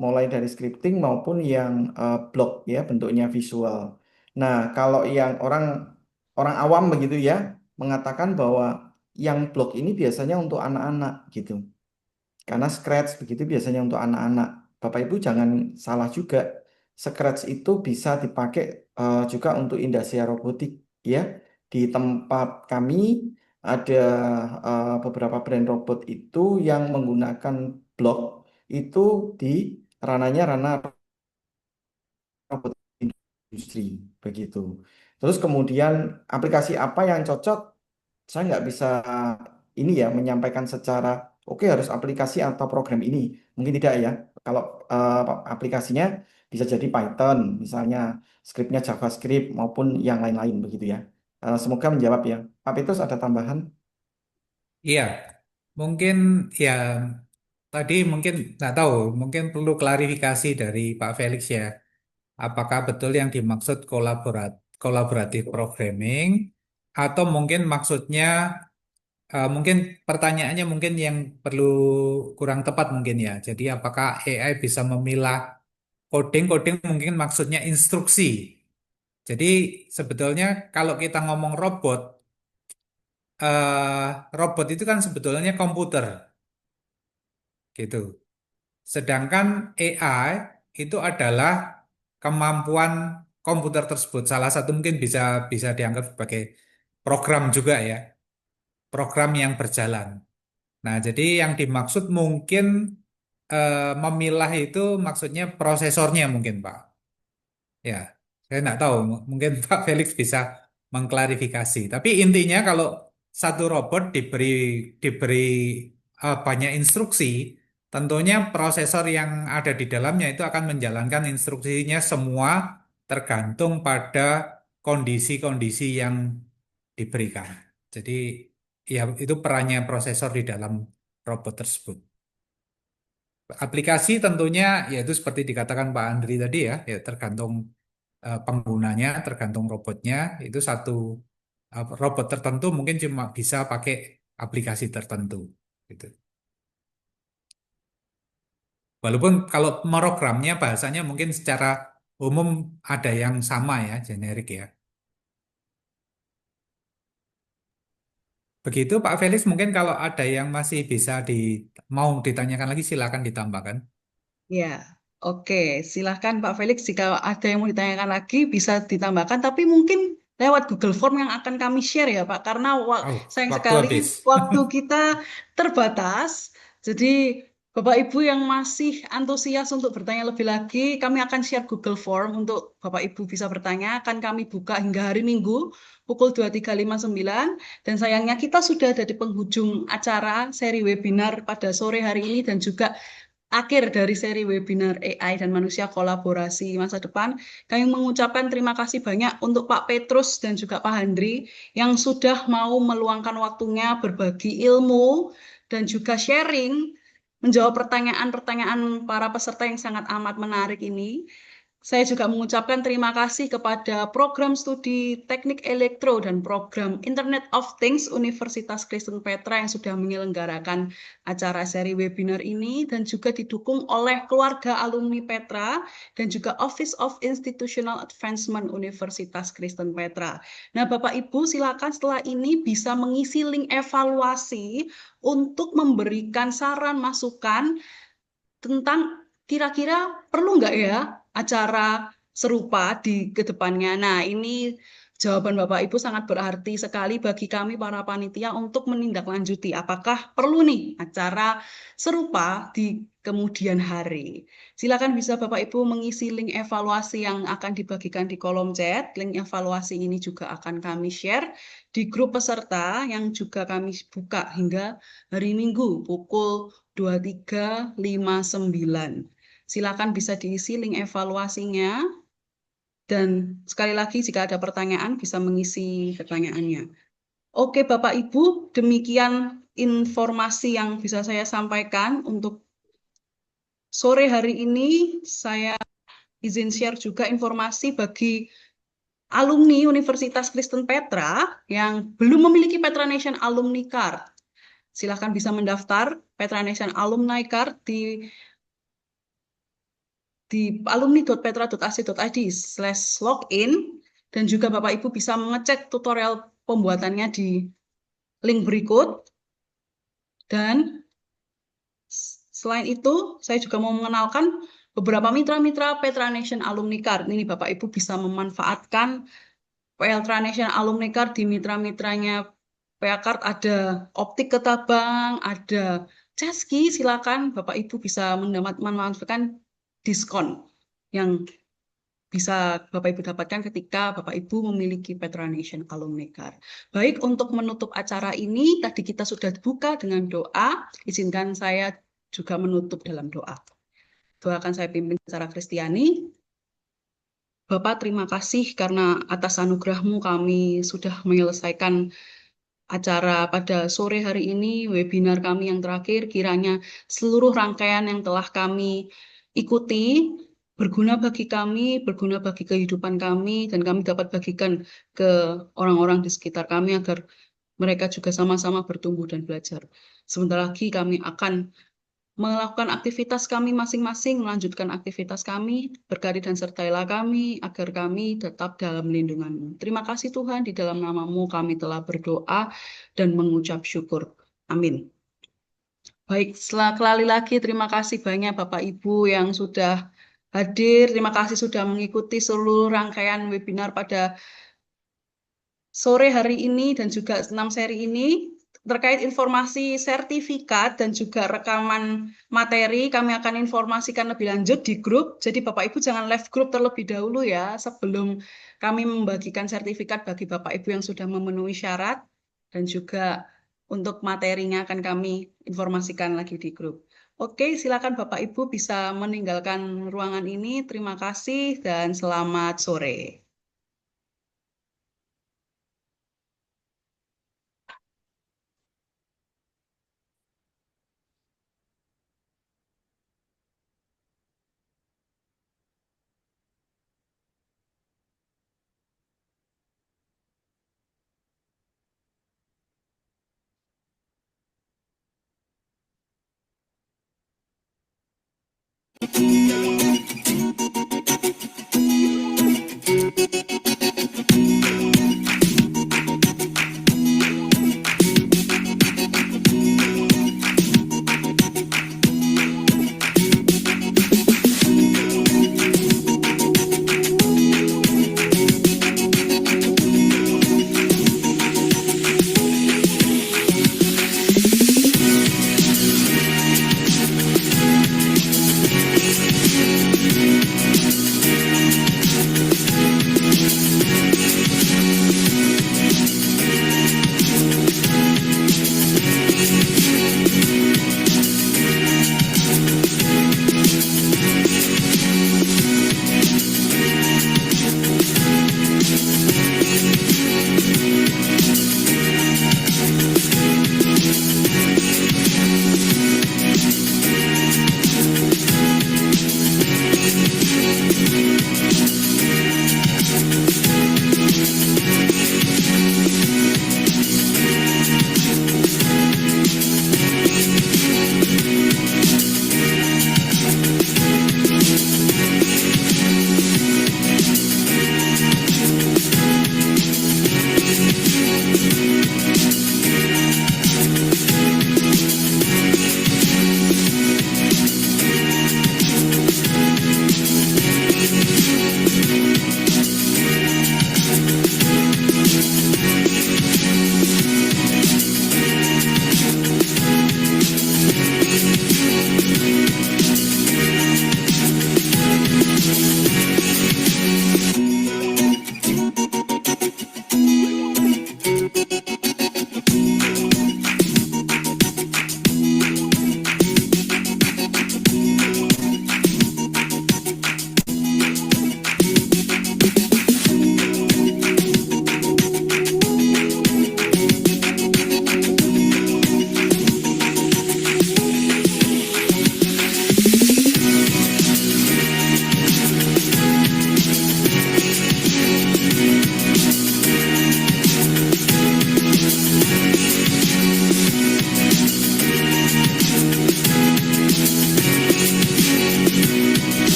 Mulai dari scripting maupun yang block ya bentuknya visual. Nah, kalau yang orang orang awam begitu ya mengatakan bahwa yang block ini biasanya untuk anak-anak gitu. Karena Scratch begitu biasanya untuk anak-anak. Bapak Ibu jangan salah juga. Scratch itu bisa dipakai juga untuk industrial robotik ya. Di tempat kami ada beberapa brand robot itu yang menggunakan blok itu di ranahnya ranah robot industri begitu. Terus kemudian aplikasi apa yang cocok saya nggak bisa ini ya menyampaikan secara oke harus aplikasi atau program ini. Mungkin tidak ya. Kalau aplikasinya bisa jadi Python, misalnya skripnya JavaScript maupun yang lain-lain begitu ya. Semoga menjawab ya. Pak Petrus ada tambahan? Iya, mungkin ya tadi mungkin nggak tahu, mungkin perlu klarifikasi dari Pak Felix ya. Apakah betul yang dimaksud kolaboratif programming atau mungkin maksudnya mungkin pertanyaannya mungkin yang perlu kurang tepat mungkin ya. Jadi apakah AI bisa memilah coding mungkin maksudnya instruksi. Jadi sebetulnya kalau kita ngomong robot itu kan sebetulnya komputer gitu. Sedangkan AI itu adalah kemampuan komputer tersebut. Salah satu mungkin bisa bisa dianggap sebagai program juga ya, program yang berjalan. Nah, jadi yang dimaksud mungkin memilah itu maksudnya prosesornya mungkin, Pak. Ya, saya nggak tahu. Mungkin Pak Felix bisa mengklarifikasi. Tapi intinya kalau satu robot diberi diberi banyak instruksi, tentunya prosesor yang ada di dalamnya itu akan menjalankan instruksinya semua tergantung pada kondisi-kondisi yang diberikan. Jadi ya itu perannya prosesor di dalam robot tersebut. Aplikasi tentunya yaitu seperti dikatakan Pak Andri tadi ya tergantung penggunanya, tergantung robotnya. Itu satu robot tertentu mungkin cuma bisa pakai aplikasi tertentu gitu. Walaupun kalau programnya bahasanya mungkin secara umum ada yang sama ya, generik ya. Begitu Pak Felix, mungkin kalau ada yang masih bisa mau ditanyakan lagi silakan ditambahkan. Ya, oke. Silahkan Pak Felix, jika ada yang mau ditanyakan lagi bisa ditambahkan, tapi mungkin lewat Google Form yang akan kami share ya Pak, karena Oh, sayang waktu sekali habis. waktu kita terbatas. Jadi Bapak Ibu yang masih antusias untuk bertanya lebih lagi, kami akan share Google Form untuk Bapak Ibu bisa bertanya. Akan kami buka hingga hari Minggu pukul 23.59. Dan sayangnya kita sudah ada di penghujung acara seri webinar pada sore hari ini dan juga akhir dari seri webinar AI dan manusia kolaborasi masa depan. Kami mengucapkan terima kasih banyak untuk Pak Petrus dan juga Pak Handri yang sudah mau meluangkan waktunya berbagi ilmu dan juga sharing, menjawab pertanyaan-pertanyaan para peserta yang sangat amat menarik ini. Saya juga mengucapkan terima kasih kepada program studi Teknik Elektro dan program Internet of Things Universitas Kristen Petra yang sudah menyelenggarakan acara seri webinar ini dan juga didukung oleh keluarga alumni Petra dan juga Office of Institutional Advancement Universitas Kristen Petra. Nah, Bapak Ibu silakan setelah ini bisa mengisi link evaluasi untuk memberikan saran masukan tentang kira-kira perlu nggak ya acara serupa di kedepannya. Nah, ini jawaban Bapak Ibu sangat berarti sekali bagi kami para panitia untuk menindaklanjuti apakah perlu nih acara serupa di kemudian hari. Silakan bisa Bapak Ibu mengisi link evaluasi yang akan dibagikan di kolom chat. Link evaluasi ini juga akan kami share di grup peserta yang juga kami buka hingga hari Minggu pukul 23.59. Silakan bisa diisi link evaluasinya dan sekali lagi jika ada pertanyaan bisa mengisi pertanyaannya. Oke Bapak Ibu, demikian informasi yang bisa saya sampaikan untuk sore hari ini. Saya izin share juga informasi bagi alumni Universitas Kristen Petra yang belum memiliki Petra Nation Alumni Card. Silakan bisa mendaftar Petra Nation Alumni Card di alumni.petra.ac.id/login dan juga Bapak Ibu bisa mengecek tutorial pembuatannya di link berikut. Dan selain itu, saya juga mau mengenalkan beberapa mitra-mitra Petra Nation Alumni Card. Ini Bapak Ibu bisa memanfaatkan Petra Nation Alumni Card di mitra-mitranya PA Card. Ada Optik Ketabang, ada Ceski. Silakan Bapak Ibu bisa memanfaatkan diskon yang bisa Bapak Ibu dapatkan ketika Bapak Ibu memiliki Petra Nation Alumni Card. Baik, untuk menutup acara ini, tadi kita sudah buka dengan doa. Izinkan saya juga menutup dalam doa. Doa akan saya pimpin secara Kristiani. Bapak, terima kasih karena atas anugerah-Mu kami sudah menyelesaikan acara pada sore hari ini, webinar kami yang terakhir. Kiranya seluruh rangkaian yang telah kami ikuti berguna bagi kami, berguna bagi kehidupan kami, dan kami dapat bagikan ke orang-orang di sekitar kami agar mereka juga sama-sama bertumbuh dan belajar. Sebentar lagi kami akan melakukan aktivitas kami masing-masing, melanjutkan aktivitas kami, berkati dan sertailah kami, agar kami tetap dalam lindungan-Mu. Terima kasih Tuhan, di dalam nama-Mu kami telah berdoa dan mengucap syukur. Amin. Baik, sekali lagi terima kasih banyak Bapak Ibu yang sudah hadir, terima kasih sudah mengikuti seluruh rangkaian webinar pada sore hari ini dan juga 6 seri ini. Terkait informasi sertifikat dan juga rekaman materi, kami akan informasikan lebih lanjut di grup. Jadi Bapak Ibu jangan live grup terlebih dahulu ya, sebelum kami membagikan sertifikat bagi Bapak Ibu yang sudah memenuhi syarat. Dan juga untuk materinya akan kami informasikan lagi di grup. Oke, silakan Bapak Ibu bisa meninggalkan ruangan ini. Terima kasih dan selamat sore.